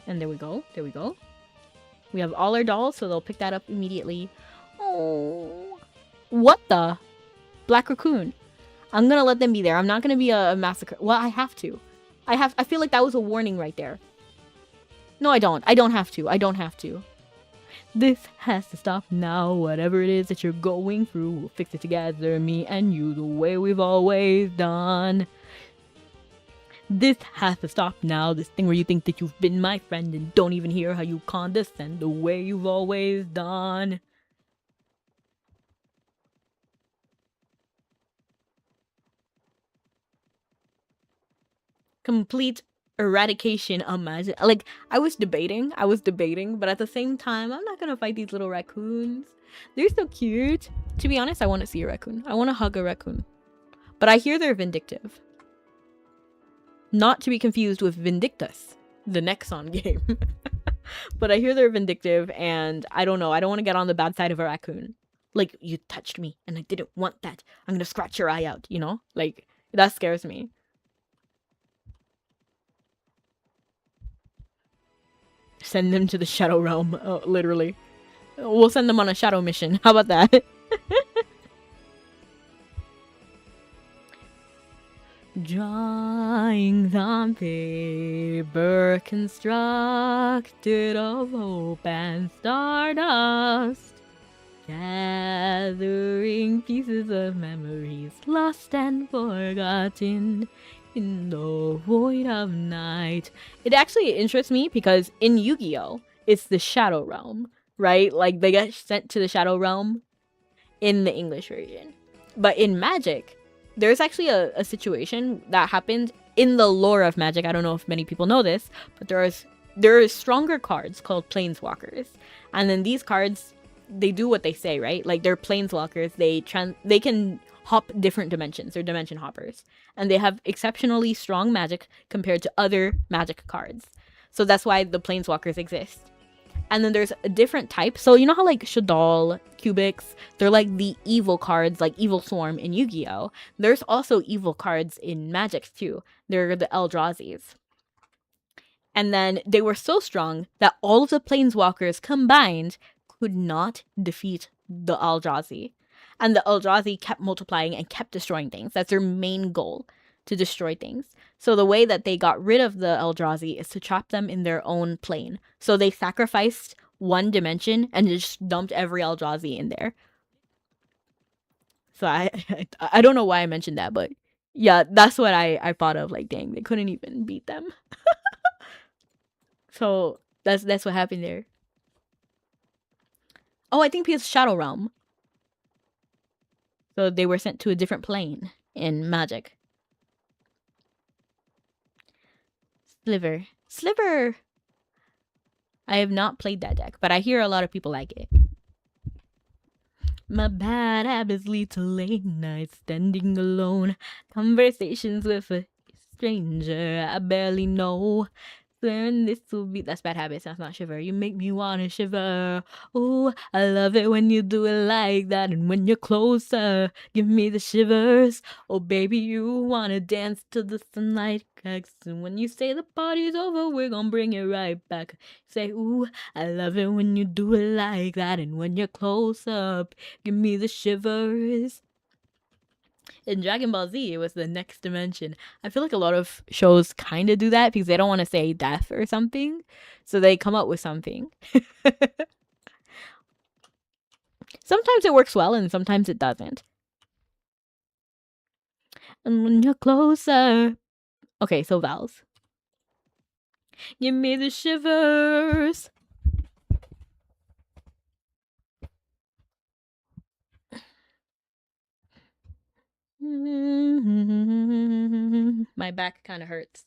S1: And there we go. There we go. We have all our dolls, so they'll pick that up immediately. Oh. What the? Black Raccoon. I'm gonna let them be there. I'm not gonna be a massacre. Well, I have to. I feel like that was a warning right there. No, I don't. I don't have to. I don't have to. This has to stop now. Whatever it is that you're going through, we'll fix it together. Me and you, the way we've always done. This has to stop now. This thing where you think that you've been my friend and don't even hear how you condescend the way you've always done. Complete eradication of magic. Like, I was debating, but at the same time, I'm not gonna fight these little raccoons. They're so cute. To be honest, I want to see a raccoon. I want to hug a raccoon. But I hear they're vindictive. Not to be confused with Vindictus, the Nexon game. But I hear they're vindictive, and I don't know. I don't want to get on the bad side of a raccoon. Like, you touched me, and I didn't want that. I'm gonna scratch your eye out, you know? Like, that scares me. Send them to the Shadow Realm, literally. We'll send them on a shadow mission. How about that? Drawings on paper constructed of hope and stardust, gathering pieces of memories lost and forgotten in the void of night. It actually interests me because in Yu-Gi-Oh! It's the Shadow Realm, right? Like, they get sent to the Shadow Realm in the English version. But in Magic, there's actually a situation that happened in the lore of Magic. I don't know if many people know this, but there are stronger cards called Planeswalkers. And then these cards, they do what they say, right? Like, they're Planeswalkers. They can hop different dimensions. They're dimension hoppers. And they have exceptionally strong magic compared to other Magic cards. So that's why the Planeswalkers exist. And then there's a different type. So you know how like Shaddoll, Cubics, they're like the evil cards, like Evil Swarm in Yu-Gi-Oh! There's also evil cards in Magic too. They're the Eldrazi's. And then they were so strong that all of the planeswalkers combined could not defeat the Eldrazi. And the Eldrazi kept multiplying and kept destroying things. That's their main goal, to destroy things. So the way that they got rid of the Eldrazi is to trap them in their own plane. So they sacrificed one dimension and just dumped every Eldrazi in there. So I don't know why I mentioned that, but yeah, that's what I thought of. Like, dang, they couldn't even beat them. So that's what happened there. Oh, I think because Shadow Realm. So they were sent to a different plane in Magic. Sliver. I have not played that deck, but I hear a lot of people like it. My bad habits lead to late nights standing alone. Conversations with a stranger I barely know. Swearing this will be... That's bad habits. That's not shiver. You make me wanna shiver. Ooh, I love it when you do it like that. And when you're closer, give me the shivers. Oh, baby, you wanna dance till the sunlight cracks. And when you say the party's over, we're gonna bring it right back. Say, ooh, I love it when you do it like that. And when you're close up, give me the shivers. In Dragon Ball Z, it was the next dimension. I feel like a lot of shows kind of do that because they don't want to say death or something. So they come up with something. Sometimes it works well and sometimes it doesn't. And when you're closer... Okay, so vowels. Give me the shivers. My back kind of hurts.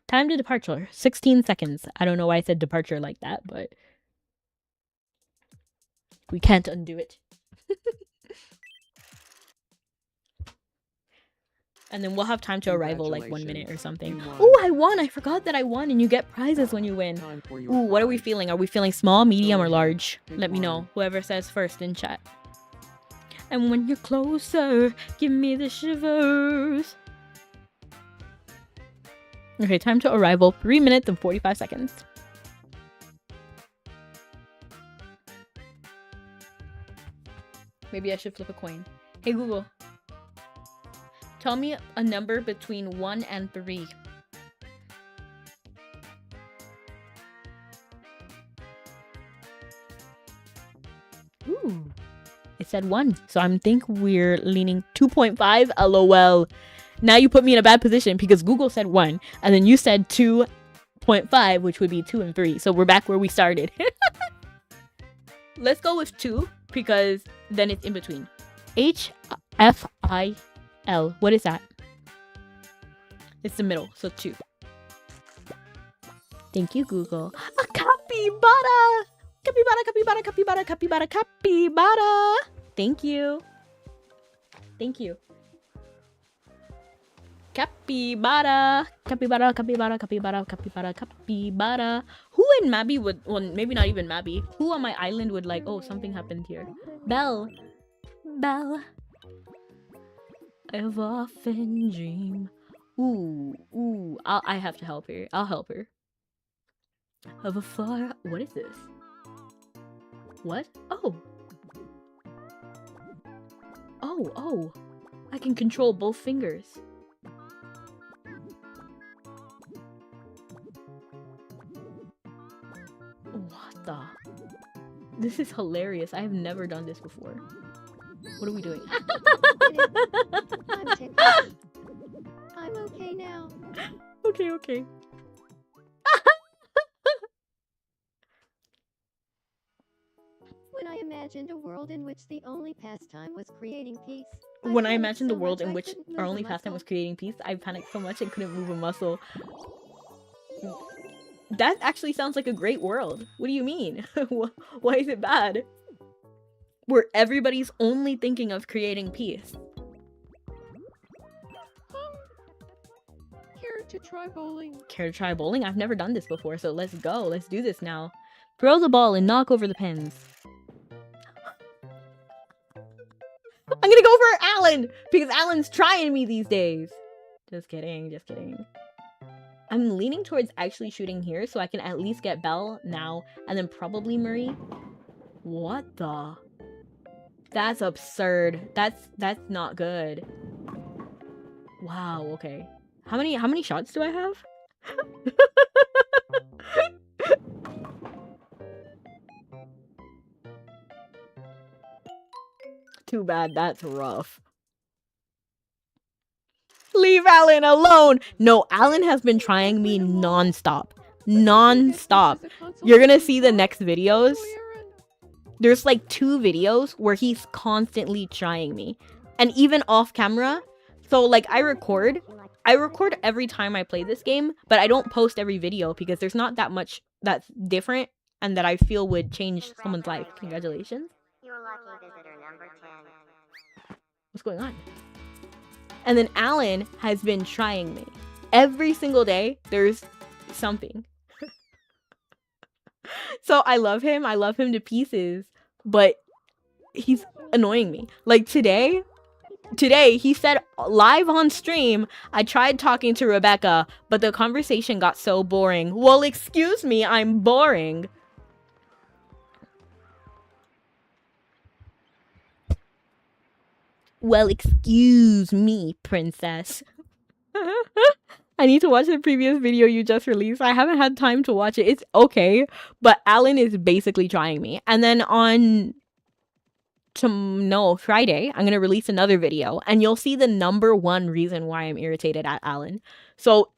S1: Time to departure. 16 seconds. I don't know why I said departure like that, but we can't undo it. And then we'll have time to arrival like 1 minute or something. Oh, I won! I forgot that I won, and you get prizes when you win. Ooh, what are we feeling? Are we feeling small, medium, or large? Let me know. Whoever says first in chat. And when you're closer, give me the shivers. Okay, time to arrival. 3 minutes and 45 seconds. Maybe I should flip a coin. Hey Google, tell me a number between 1 and 3. Ooh. It said 1. So I think we're leaning 2.5. LOL. Now you put me in a bad position because Google said 1. And then you said 2.5, which would be 2 and 3. So we're back where we started. Let's go with 2 because then it's in between. HFIL. What is that? It's the middle. So 2. Thank you, Google. A capybara! Capybara, capybara, capybara, capybara, capybara. Thank you. Thank you. Capybara. Capybara, capybara, capybara, capybara, capybara. Who in Mabi would... Well, maybe not even Mabi. Who on my island would like... Oh, something happened here. Belle. Belle. I've often dreamed. Ooh. I have to help her. I'll help her. Of a far... What is this? What? Oh. Oh. I can control both fingers. What the? This is hilarious. I have never done this before. What are we doing?
S4: I'm tickled. I'm okay now.
S1: Okay.
S4: When I imagined a world in which the only pastime was creating peace.
S1: When I
S4: panicked
S1: imagined the
S4: so
S1: world
S4: much
S1: in
S4: I
S1: which
S4: couldn't
S1: our
S4: move a
S1: only pastime was
S4: muscle.
S1: creating peace, I panicked so much I couldn't move a muscle. That actually sounds like a great world. What do you mean? Why is it bad? Where everybody's only thinking of creating peace.
S5: Care to try bowling?
S1: Care to try bowling? I've never done this before, so let's go. Let's do this now. Throw the ball and knock over the pins. I'm gonna go for Alan! Because Alan's trying me these days. Just kidding. I'm leaning towards actually shooting here so I can at least get Belle now and then probably Marie. What the? That's absurd. That's not good. Wow, okay. How many shots do I have? Too bad, that's rough. Leave Alan alone! No, Alan has been trying me non-stop. Non-stop. You're gonna see the next videos. There's like 2 videos where he's constantly trying me. And even off camera. So like I record every time I play this game, but I don't post every video because there's not that much that's different and that I feel would change someone's life. Congratulations.
S3: You're lucky visitor number 10.
S1: What's going on? And then Alan has been trying me. Every single day, there's something. So I love him to pieces, but he's annoying me. Like today he said live on stream, I tried talking to Rebecca, but the conversation got so boring. Well, excuse me, I'm boring. Well, excuse me, princess. I need to watch the previous video you just released. I haven't had time to watch it. It's okay, but Alan is basically trying me. And then on Friday, I'm going to release another video and you'll see the #1 reason why I'm irritated at Alan. So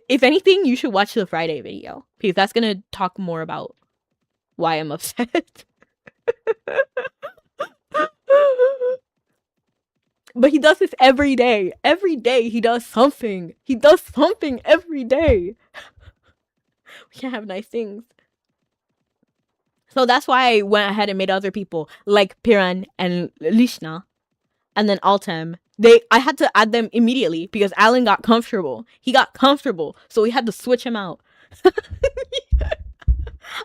S1: if anything, you should watch the Friday video because that's going to talk more about why I'm upset. But he does this every day. Every day he does something. He does something every day. We can't have nice things. So that's why I went ahead and made other people like Piran and Lishna and then Altem. I had to add them immediately because Alan got comfortable. He got comfortable. So we had to switch him out.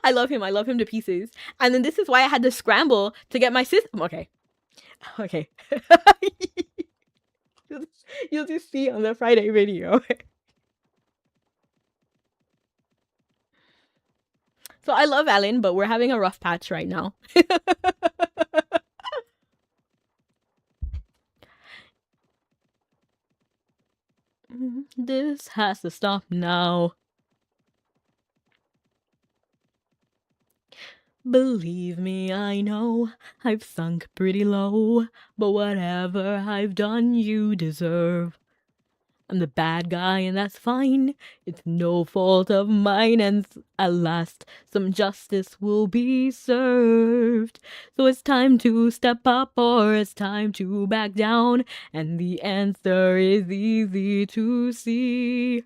S1: I love him. I love him to pieces. And then this is why I had to scramble to get my system. Okay. Okay. You'll just see on the Friday video. So I love Alan, but we're having a rough patch right now. This has to stop now. Believe me, I know I've sunk pretty low, but whatever I've done, you deserve. I'm the bad guy, and that's fine. It's no fault of mine, and at last, some justice will be served. So it's time to step up, or it's time to back down, and the answer is easy to see.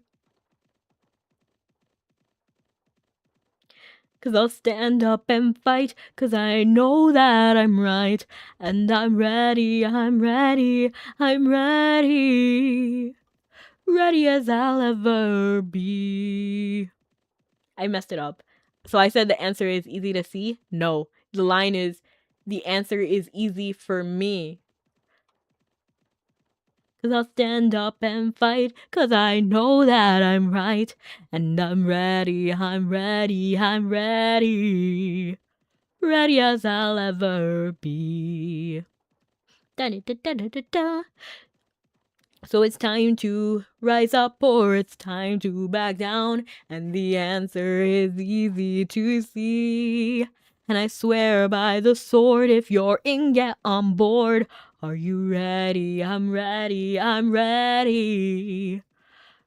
S1: 'Cause I'll stand up and fight, 'cause I know that I'm right. And I'm ready, I'm ready, I'm ready. Ready as I'll ever be. I messed it up. So I said the answer is easy to see? No. The line is, the answer is easy for me. 'Cause I'll stand up and fight, 'cause I know that I'm right. And I'm ready, I'm ready, I'm ready. Ready as I'll ever be. Da-da-da-da-da-da. So it's time to rise up or it's time to back down. And the answer is easy to see. And I swear by the sword, if you're in, get on board. Are you ready? I'm ready, I'm ready.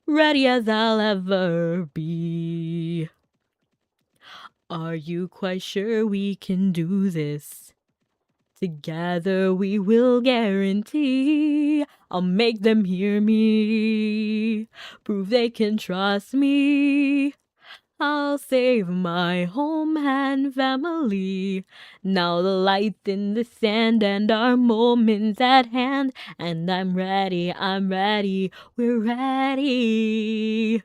S1: Ready as I'll ever be. Are you quite sure we can do this? Together we will guarantee I'll make them hear me, prove they can trust me. I'll save my home and family. Now the lights in the sand and our moments at hand. And I'm ready, we're ready.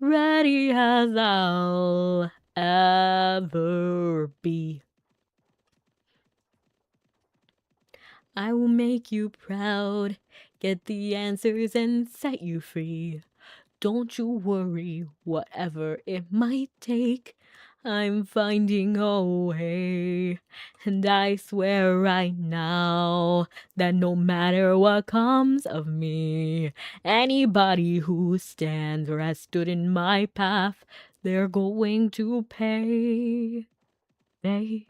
S1: Ready as I'll ever be. I will make you proud, get the answers and set you free. Don't you worry, whatever it might take, I'm finding a way. And I swear right now that no matter what comes of me, anybody who stands or has stood in my path, they're going to pay. They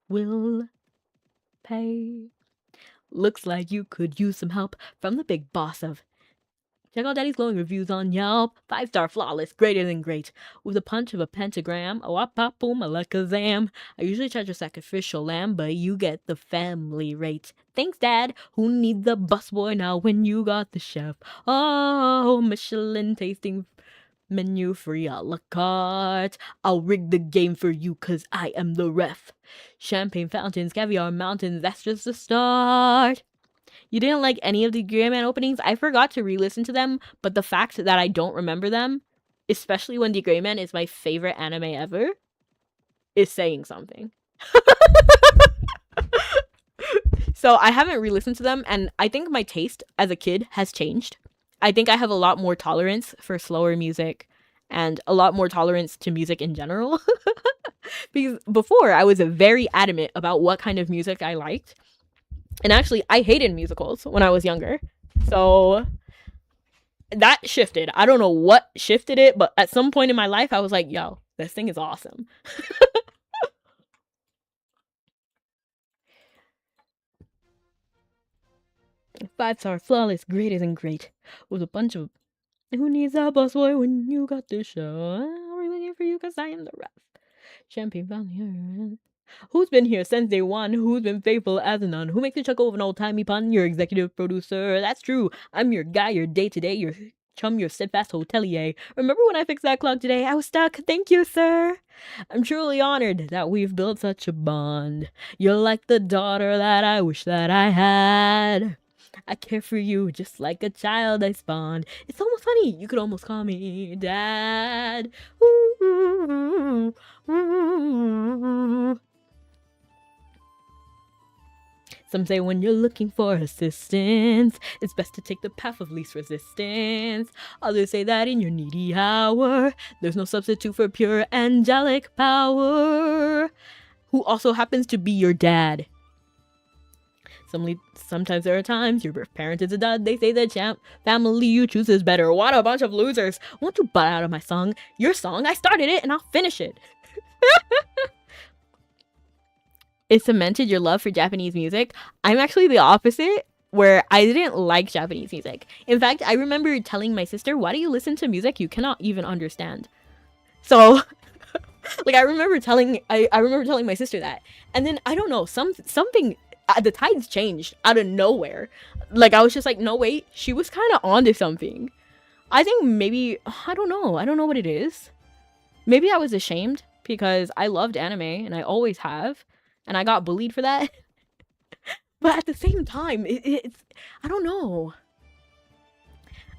S1: will pay. Looks like you could use some help from the big boss of... Check out Daddy's glowing reviews on Yelp. 5-star flawless, greater than great. With a punch of a pentagram, a wop pop boom, a lakazam. I usually charge a sacrificial lamb, but you get the family rate. Thanks, Dad. Who needs the busboy now when you got the chef? Oh, Michelin tasting menu free a la carte. I'll rig the game for you cause I am the ref. Champagne fountains, caviar mountains, that's just the start. You didn't like any of the Gray Man openings? I forgot to re-listen to them, but the fact that I don't remember them, especially when the Gray Man is my favorite anime ever, is saying something. So I haven't re-listened to them, and I think my taste as a kid has changed. I think I have a lot more tolerance for slower music and a lot more tolerance to music in general. Because before, I was very adamant about what kind of music I liked. And actually, I hated musicals when I was younger. So that shifted. I don't know what shifted it, but at some point in my life, I was like, yo, this thing is awesome. Five-star flawless, greater than great. With a bunch of... Who needs a busboy when you got this show? I'm really here for you because I am the ref. Champagne Valley. Who's been here since day one? Who's been faithful as a nun? Who makes you chuckle of an old-timey pun? Your executive producer. That's true. I'm your guy, your day-to-day, your chum, your steadfast hotelier. Remember when I fixed that clock today? I was stuck. Thank you, sir. I'm truly honored that we've built such a bond. You're like the daughter that I wish that I had. I care for you just like a child I spawned. It's almost funny. You could almost call me Dad. Ooh, ooh, ooh. Some say when you're looking for assistance, it's best to take the path of least resistance. Others say that in your needy hour, there's no substitute for pure angelic power. Who also happens to be your dad. Sometimes there are times your birth parent is a dud. They say the family you choose is better. What a bunch of losers. Won't you butt out of my song? Your song, I started it and I'll finish it. It cemented your love for Japanese music. I'm actually the opposite, where I didn't like Japanese music. In fact, I remember telling my sister, why do you listen to music you cannot even understand? So, like, I remember telling my sister that. And then, I don't know, something, the tides changed out of nowhere. Like, I was just like, no, wait, she was kind of onto something. I think maybe, I don't know what it is. Maybe I was ashamed because I loved anime and I always have. And I got bullied for that. But at the same time, it's... I don't know.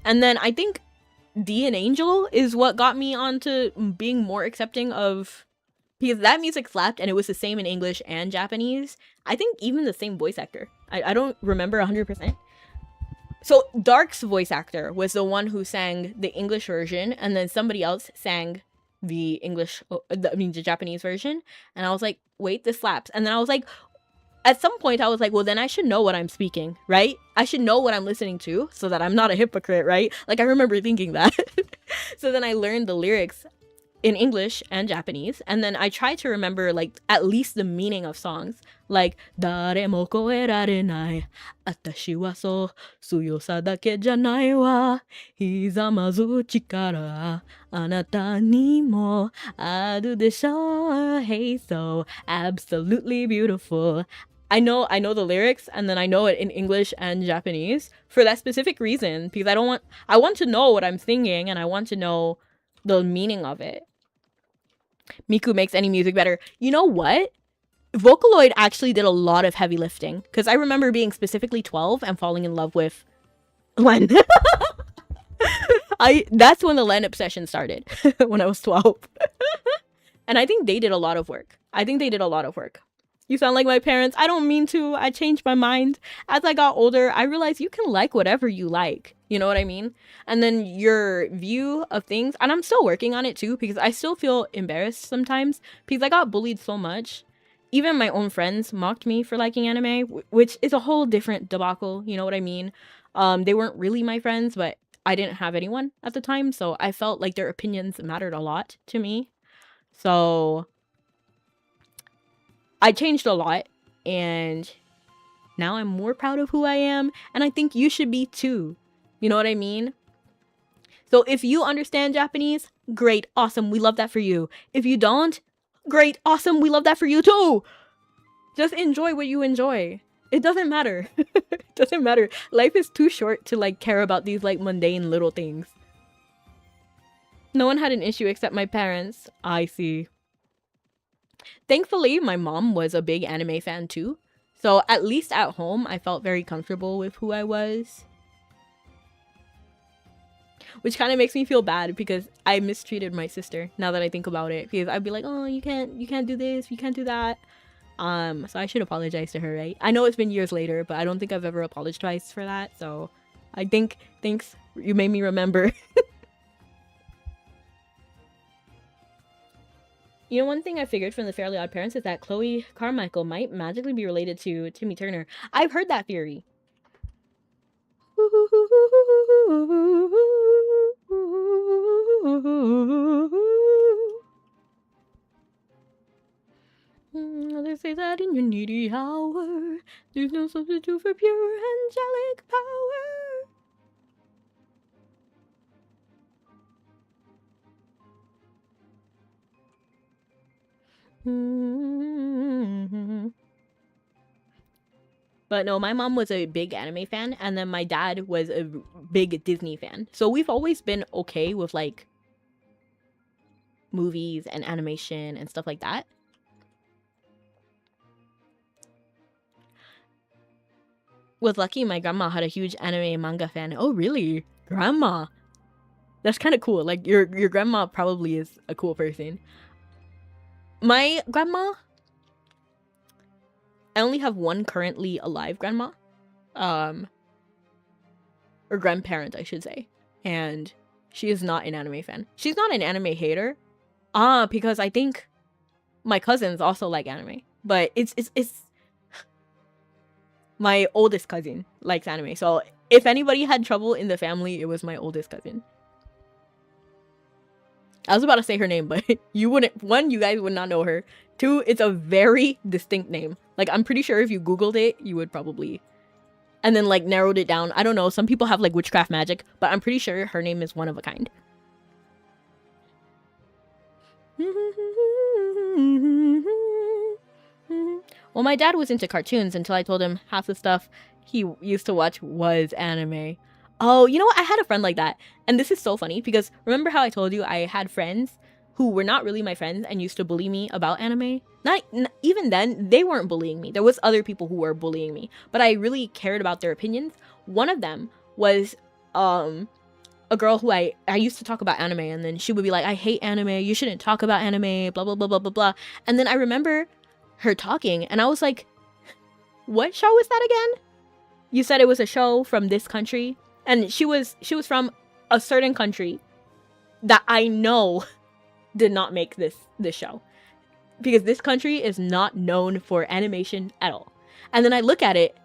S1: And then I think D and Angel is what got me onto being more accepting of... Because that music slapped and it was the same in English and Japanese. I think even the same voice actor. I don't remember 100%. So Dark's voice actor was the one who sang the English version. And then somebody else sang the Japanese version. And I was like, wait, this slaps. And then I was like, at some point I was like, well, then I should know what I'm speaking, right? I should know what I'm listening to so that I'm not a hypocrite, right? Like, I remember thinking that. So then I learned the lyrics in English and Japanese, and then I tried to remember, like, at least the meaning of songs, like "Dare mo koerarenai, atashi wa so tsuyosa dake janai wa, hizamazu chikara anata ni mo aru desho." Hey, so absolutely beautiful. I know the lyrics, and then I know it in English and Japanese for that specific reason, because I want to know what I'm singing, and I want to know the meaning of it. Miku makes any music better. You know what? Vocaloid actually did a lot of heavy lifting, because I remember being specifically 12 and falling in love with Len. That's when the Len obsession started, when I was 12. And I think they did a lot of work. You sound like my parents. I don't mean to. I changed my mind. As I got older, I realized you can like whatever you like. You know what I mean? And then your view of things, and I'm still working on it too, because I still feel embarrassed sometimes because I got bullied so much. Even my own friends mocked me for liking anime, which is a whole different debacle. You know what I mean? They weren't really my friends, but I didn't have anyone at the time, so I felt like their opinions mattered a lot to me. So I changed a lot, and now I'm more proud of who I am, and I think you should be too. You know what I mean? So if you understand Japanese, great, awesome, we love that for you. If you don't, great, awesome, we love that for you too. Just enjoy what you enjoy. It doesn't matter. It doesn't matter. Life is too short to like care about these like mundane little things. No one had an issue except my parents. I see. Thankfully, my mom was a big anime fan too. So at least at home, I felt very comfortable with who I was. Which kind of makes me feel bad because I mistreated my sister now that I think about it. Because I'd be like, oh, you can't do this, you can't do that. So I should apologize to her, right? I know it's been years later, but I don't think I've ever apologized for that. So I think, thanks, you made me remember. You know, one thing I figured from the Fairly Odd Parents is that Chloe Carmichael might magically be related to Timmy Turner. I've heard that theory. Others say that in your needy hour, there's no substitute for pure angelic power. But no, my mom was a big anime fan, and then my dad was a big Disney fan. So we've always been okay with like movies and animation and stuff like that. With Lucky, my grandma had a huge anime and manga fan. Oh, really? Grandma? That's kind of cool. Like, your grandma probably is a cool person. My grandma, I only have one currently alive grandma. Or grandparent, I should say. And she is not an anime fan. She's not an anime hater. Because I think my cousins also like anime. But it's my oldest cousin likes anime. So if anybody had trouble in the family, it was my oldest cousin. I was about to say her name, but you wouldn't. One, you guys would not know her. Two, it's a very distinct name. Like, I'm pretty sure if you Googled it, you would probably... And then, like, narrowed it down. I don't know. Some people have, like, witchcraft magic. But I'm pretty sure her name is one of a kind. Well, my dad was into cartoons until I told him half the stuff he used to watch was anime. Oh, you know what? I had a friend like that. And this is so funny because remember how I told you I had friends who were not really my friends and used to bully me about anime? Even then, they weren't bullying me. There was other people who were bullying me, but I really cared about their opinions. One of them was a girl who I used to talk about anime, and then she would be like, I hate anime, you shouldn't talk about anime, blah, blah, blah, blah, blah, blah. And then I remember her talking, and I was like, what show is that again? You said it was a show from this country? And she was from a certain country that I know did not make this show. Because this country is not known for animation at all. And then I look at it,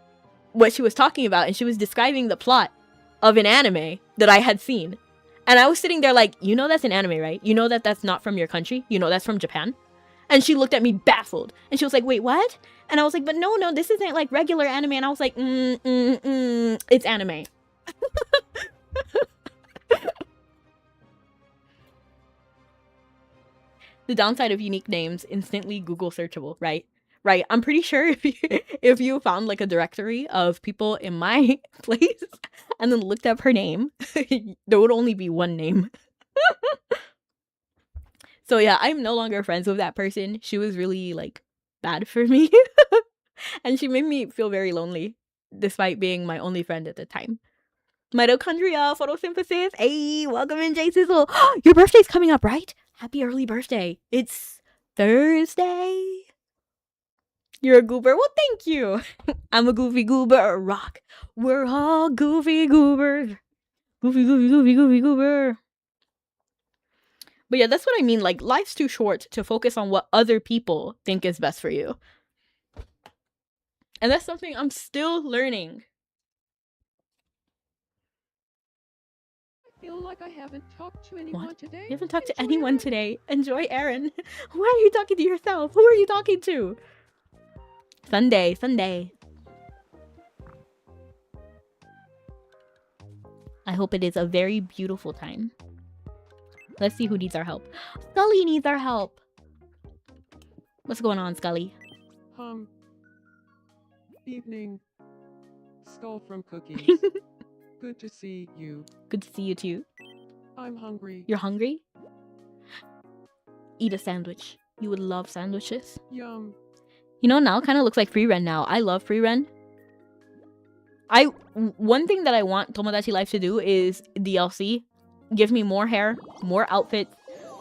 S1: what she was talking about, and she was describing the plot of an anime that I had seen. And I was sitting there like, you know that's an anime, right? You know that that's not from your country? You know that's from Japan? And she looked at me baffled. And she was like, wait, what? And I was like, but no, this isn't like regular anime. And I was like, it's anime. The downside of unique names, instantly Google searchable, right? Right. I'm pretty sure if you found like a directory of people in my place and then looked up her name, there would only be one name. So yeah, I'm no longer friends with that person. She was really like bad for me. And she made me feel very lonely despite being my only friend at the time. Mitochondria, photosynthesis. Hey, welcome in, J Sizzle. Your birthday's coming up, right? Happy early birthday. It's Thursday. You're a goober. Well, thank you. I'm a goofy goober. Rock. We're all goofy goobers. Goofy, goofy, goofy, goofy goober. But yeah, that's what I mean. Like, life's too short to focus on what other people think is best for you. And that's something I'm still learning.
S5: I feel like I haven't talked to anyone today.
S1: You haven't talked to
S5: Enjoy
S1: anyone
S5: Aaron.
S1: today. Enjoy Aaron. Why are you talking to yourself? Who are you talking to? Sunday. I hope it is a very beautiful time. Let's see who needs our help. Scully needs our help. What's going on, Scully?
S2: Evening. Skull from Cookies. Good to see you.
S1: Good to see you too.
S2: I'm hungry.
S1: You're hungry? Eat a sandwich. You would love sandwiches.
S2: Yum.
S1: You know, now kind of looks like free run now. I love free run. One thing that I want Tomodachi Life to do is DLC. Give me more hair, more outfits,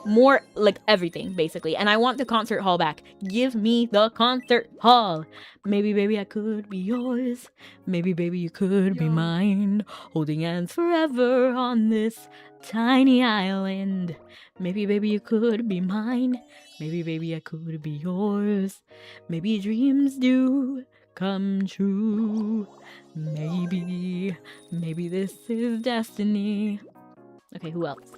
S1: more like everything basically. And I want the concert hall back. Give me the concert hall. Maybe baby I could be yours. Maybe baby you could be mine. Holding hands forever on this tiny island. Maybe baby you could be mine. Maybe baby I could be yours. Maybe dreams do come true. Maybe this is destiny. Okay, who else?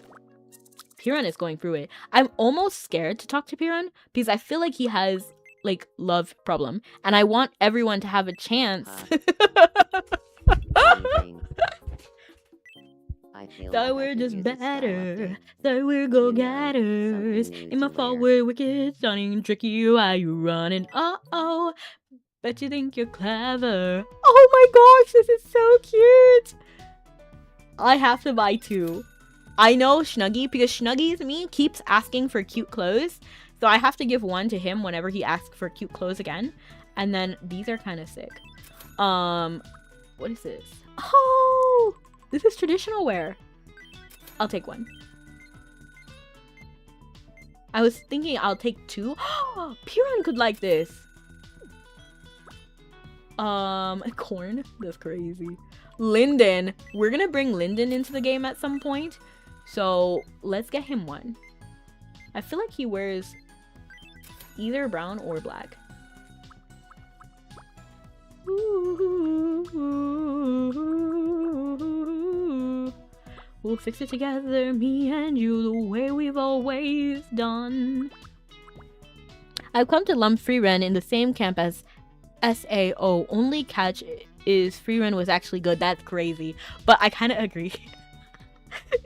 S1: Piran is going through it. I'm almost scared to talk to Piran because I feel like he has like love problem and I want everyone to have a chance. That we're just better, that we're go-getters. In my fault, we're wicked, stunning, tricky. Why you running? Uh-oh. Bet you think you're clever. Oh my gosh, this is so cute. I have to buy 2. I know Snuggy, because Snuggy's me keeps asking for cute clothes. So I have to give 1 to him whenever he asks for cute clothes again. And then these are kind of sick. What is this? Oh, this is traditional wear. I'll take 1. I was thinking I'll take 2. Piran could like this. Corn. That's crazy. Lyndon. We're gonna bring Lyndon into the game at some point. So let's get him 1. I feel like he wears either brown or black. We'll fix it together, me and you, the way we've always done. I've come to lump free run in the same camp as SAO. Only catch is free run was actually good. That's crazy. But I kind of agree.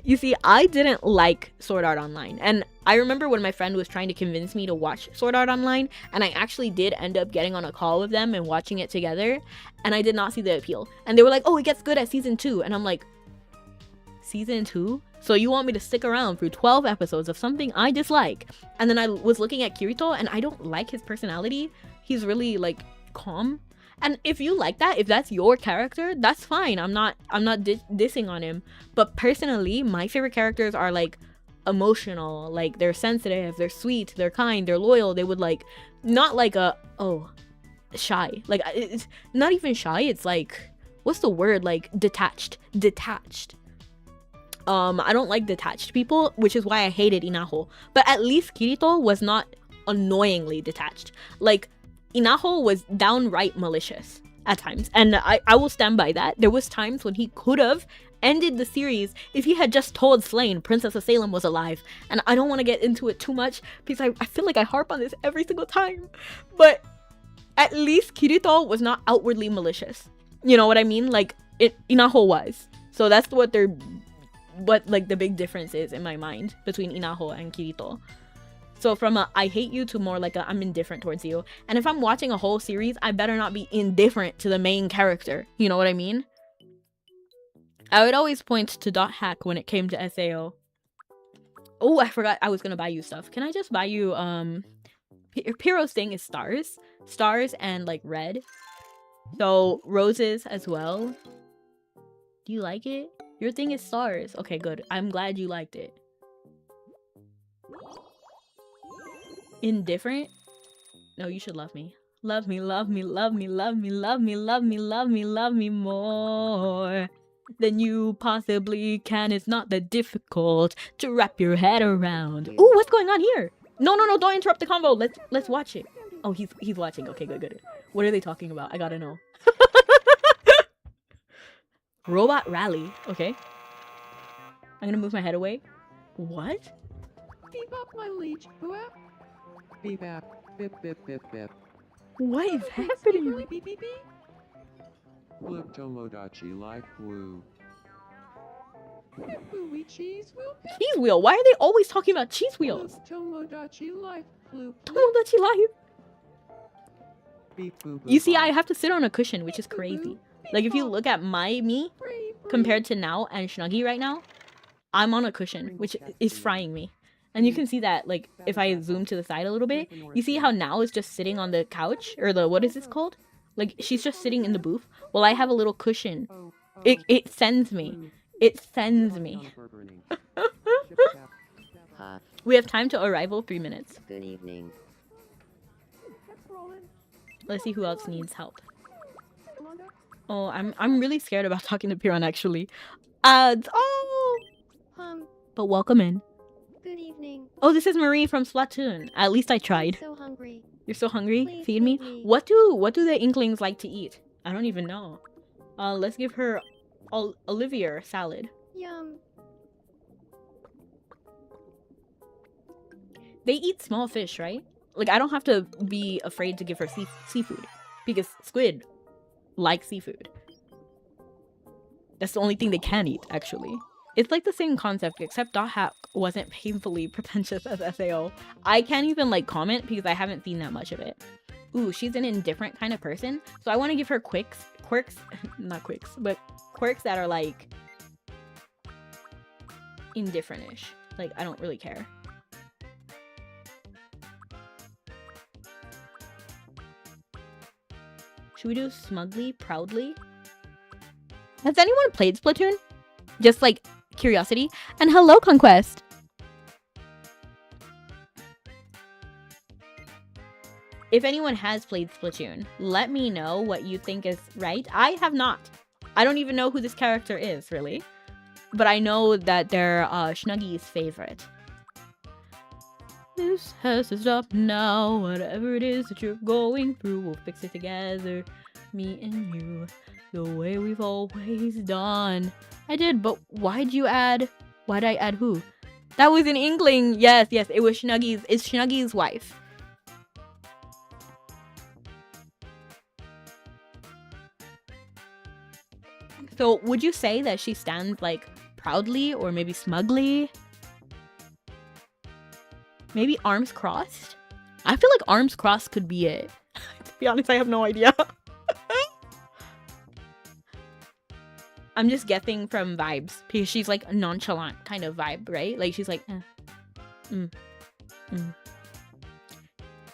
S1: You see, I didn't like Sword Art Online. And I remember when my friend was trying to convince me to watch Sword Art Online. And I actually did end up getting on a call with them and watching it together. And I did not see the appeal. And they were like, oh, it gets good at season 2. And I'm like, season 2? So you want me to stick around through 12 episodes of something I dislike? And then I was looking at Kirito and I don't like his personality. He's really like calm. And if you like that, if that's your character, that's fine. I'm not dissing on him. But personally, my favorite characters are like emotional, like they're sensitive, they're sweet, they're kind, they're loyal. They would like, not like shy. Like it's not even shy. It's like, what's the word? Like detached. I don't like detached people, which is why I hated Inaho. But at least Kirito was not annoyingly detached. Like Inaho was downright malicious at times, and I will stand by that. There was times when he could have ended the series if he had just told Slane Princess of Salem was alive. And I don't want to get into it too much because I feel like I harp on this every single time. But at least Kirito was not outwardly malicious. You know what I mean? Like Inaho was. So that's what like the big difference is in my mind between Inaho and Kirito. So from a I hate you to more like a I'm indifferent towards you. And if I'm watching a whole series, I better not be indifferent to the main character. You know what I mean? I would always point to Dot Hack when it came to SAO. Oh, I forgot I was gonna buy you stuff. Can I just buy you Piro's thing is stars. Stars and like red. So roses as well. Do you like it? Your thing is stars. Okay, good. I'm glad you liked it. Indifferent? No, you should love me. Love me, love me, love me, love me, love me, love me, love me, love me more than you possibly can. It's not that difficult to wrap your head around. Ooh, what's going on here? No, no, no, don't interrupt the convo. Let's watch it. Oh, he's watching. Okay, good, good. What are they talking about? I gotta know. Robot rally. Okay. I'm gonna move my head away. What?
S5: Bebop, my liege. Boo-ap.
S2: Beep-bap, bip-bip-bip-bip.
S1: What is
S5: Big
S1: happening?
S5: speakerly beep-beep-beep.
S2: Flip Tomodachi like woo.
S5: Booey cheese wheel.
S1: Cheese wheel. Why are they always talking about cheese wheels?
S5: Tomodachi life. Floop.
S1: Tomodachi life.
S2: Beep boo boo.
S1: You see, I
S2: bop.
S1: have to sit on a cushion, which is crazy. Like if you look at me compared to now and Snuggy right now, I'm on a cushion, which is frying me. And you can see that, like, if I zoom to the side a little bit, you see how now is just sitting on the couch, or the, what is this called? Like, she's just sitting in the booth. Well, I have a little cushion. It sends me. It sends me. We have time to arrival, 3 minutes.
S3: Good evening.
S1: Let's see who else needs help. Oh, I'm really scared about talking to Piran, actually. Oh! But welcome in.
S4: Good evening.
S1: Oh, this is Marie from Splatoon. At least I tried.
S4: I'm so hungry.
S1: You're so hungry?
S4: Please
S1: Feed me?
S4: feed me.
S1: What do the Inklings like to eat? I don't even know. Let's give her Olivier salad.
S4: Yum.
S1: They eat small fish, right? Like, I don't have to be afraid to give her seafood. Because squid like seafood. That's the only thing they can eat, actually. It's like the same concept, except Dot Hack wasn't painfully pretentious as SAO. I can't even, like, comment because I haven't seen that much of it. Ooh, she's an indifferent kind of person. So I want to give her quirks, not quirks, but quirks that are, like, indifferent-ish. Like, I don't really care. Should we do smugly, proudly? Has anyone played Splatoon? Just, like, curiosity. And hello, Conquest! If anyone has played Splatoon, let me know what you think is right. I have not. I don't even know who this character is, really. But I know that they're Snuggy's favorite. This has to stop now. Whatever it is that you're going through, we'll fix it together. Me and you. The way we've always done. I did, but why'd I add who? That was an Inkling. Yes, it was Snuggy's. It's Snuggy's wife. So would you say that she stands, like, proudly or maybe smugly? Maybe arms crossed? I feel like arms crossed could be it. To be honest, I have no idea. I'm just guessing from vibes because she's like a nonchalant kind of vibe, right? Like she's like,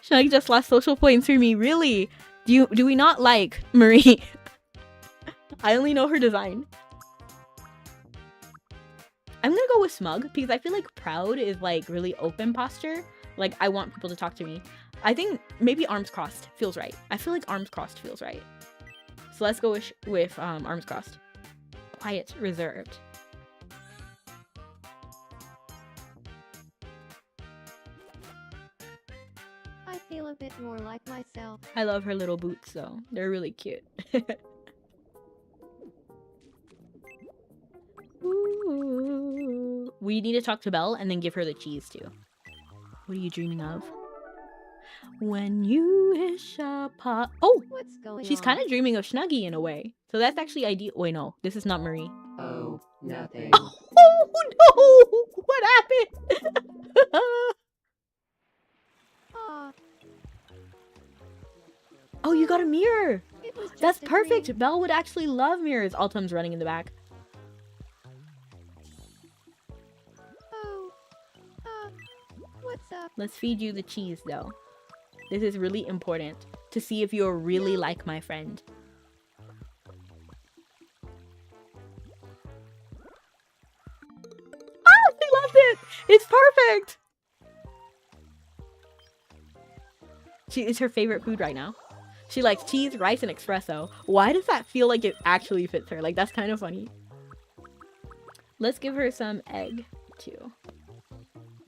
S1: Snuggy just lost social points for me. Really? Do we not like Marie? I only know her design. I'm gonna go with smug because I feel like proud is like really open posture. Like I want people to talk to me. I think maybe arms crossed feels right. I feel like arms crossed feels right. So let's go with arms crossed. Quiet, reserved.
S4: I feel a bit more like myself.
S1: I love her little boots though. They're really cute. Ooh. We need to talk to Belle and then give her the cheese too. What are you dreaming of? When you wish upon... Oh!
S4: What's going on?
S1: She's kind of dreaming of Snuggy in a way. So that's actually ideal. Wait, no. This is not Marie.
S2: Oh, nothing.
S1: Oh, no! What happened? Oh, you got a mirror!
S4: It was just
S1: That's
S4: a
S1: perfect!
S4: dream.
S1: Belle would actually love mirrors. Autumn's running in the back.
S4: Oh. What's up?
S1: Let's feed you the cheese, though. This is really important to see if you're really like my friend. Ah, she loves it! It's perfect! It's her favorite food right now. She likes cheese, rice, and espresso. Why does that feel like it actually fits her? Like, that's kind of funny. Let's give her some egg, too.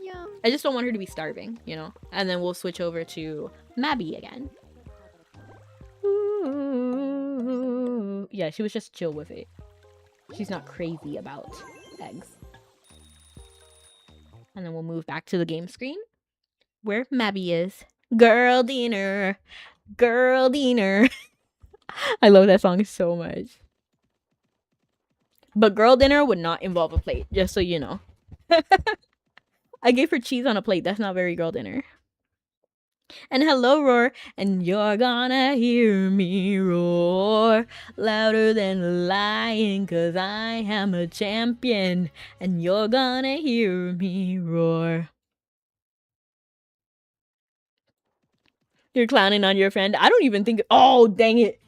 S4: Yum.
S1: I just don't want her to be starving, you know? And then we'll switch over to Mabi again. Ooh. Yeah, she was just chill with it. She's not crazy about eggs. And then we'll move back to the game screen where Mabi is. Girl dinner. Girl dinner. I love that song so much. But girl dinner would not involve a plate, just so you know. I gave her cheese on a plate. That's not very girl dinner. And hello, roar. And you're gonna hear me roar louder than a lion, 'cause I am a champion. And you're gonna hear me roar. You're clowning on your friend. I don't even think... Oh, dang it.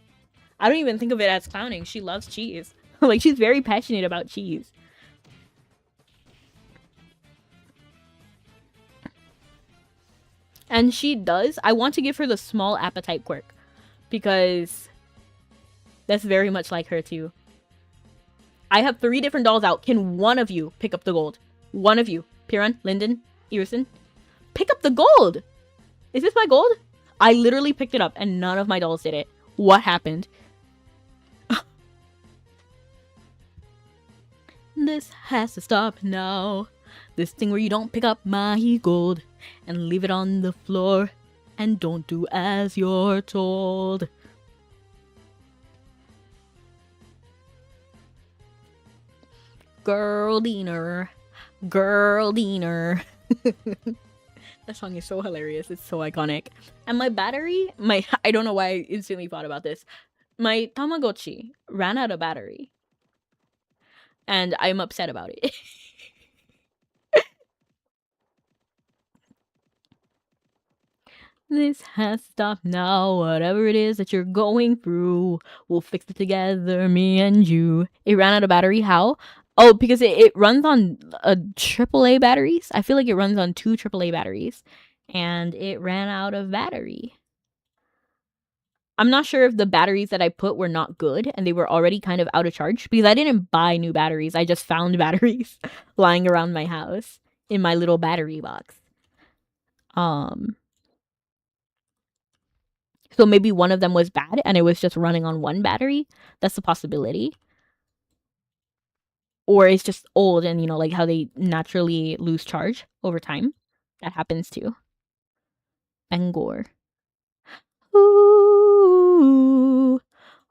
S1: I don't even think of it as clowning. She loves cheese. Like, she's very passionate about cheese. And she does. I want to give her the small appetite quirk, because that's very much like her too. I have 3 different dolls out. Can one of you pick up the gold? One of you. Piran, Linden, Irison. Pick up the gold! Is this my gold? I literally picked it up and none of my dolls did it. What happened? This has to stop now. This thing where you don't pick up my gold and leave it on the floor and don't do as you're told. Girl dinner. Girl dinner. That song is so hilarious. It's so iconic. And my battery, I don't know why I instantly thought about this. My Tamagotchi ran out of battery. And I'm upset about it. This has to stop now. Whatever it is that you're going through, we'll fix it together, me and you. It ran out of battery. How? Oh, because it runs on AAA batteries. I feel like it runs on 2 AAA batteries. And it ran out of battery. I'm not sure if the batteries that I put were not good and they were already kind of out of charge, because I didn't buy new batteries. I just found batteries lying around my house in my little battery box. So maybe one of them was bad and it was just running on 1 battery. That's a possibility. Or it's just old and, you know, like how they naturally lose charge over time. That happens too. Bangor. Ooh,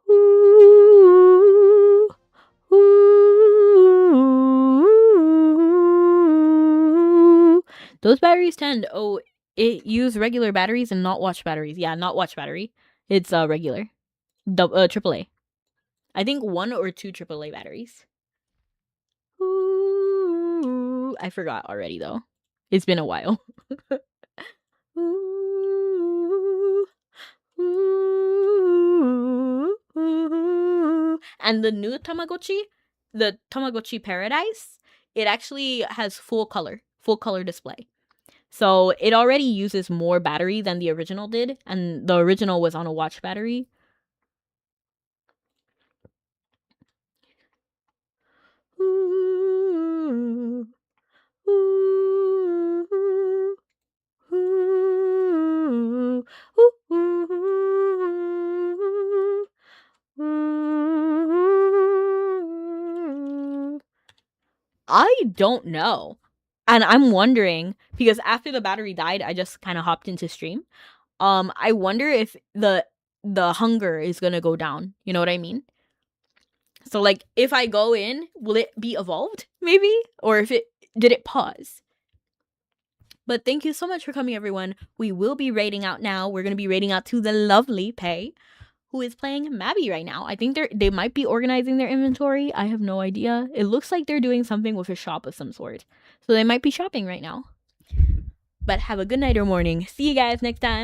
S1: ooh, ooh. Those batteries tend... Oh, it used regular batteries and not watch batteries. Yeah, not watch battery. It's regular. AAA. I think 1 or 2 AAA batteries. Ooh, I forgot already though. It's been a while. Ooh, ooh, ooh. And the new Tamagotchi, the Tamagotchi Paradise, it actually has full color display. So it already uses more battery than the original did, and the original was on a watch battery. Ooh, ooh, ooh, ooh, ooh, ooh. I don't know. And I'm wondering, because after the battery died, I just kind of hopped into stream. I wonder if the hunger is gonna go down. You know what I mean? So like, if I go in, will it be evolved? Maybe? Or if did it pause? But thank you so much for coming, everyone. We will be raiding out now. We're gonna be raiding out to the lovely Pei, who is playing Mabi right now. I think they might be organizing their inventory. I have no idea. It looks like they're doing something with a shop of some sort. So they might be shopping right now. But have a good night or morning. See you guys next time.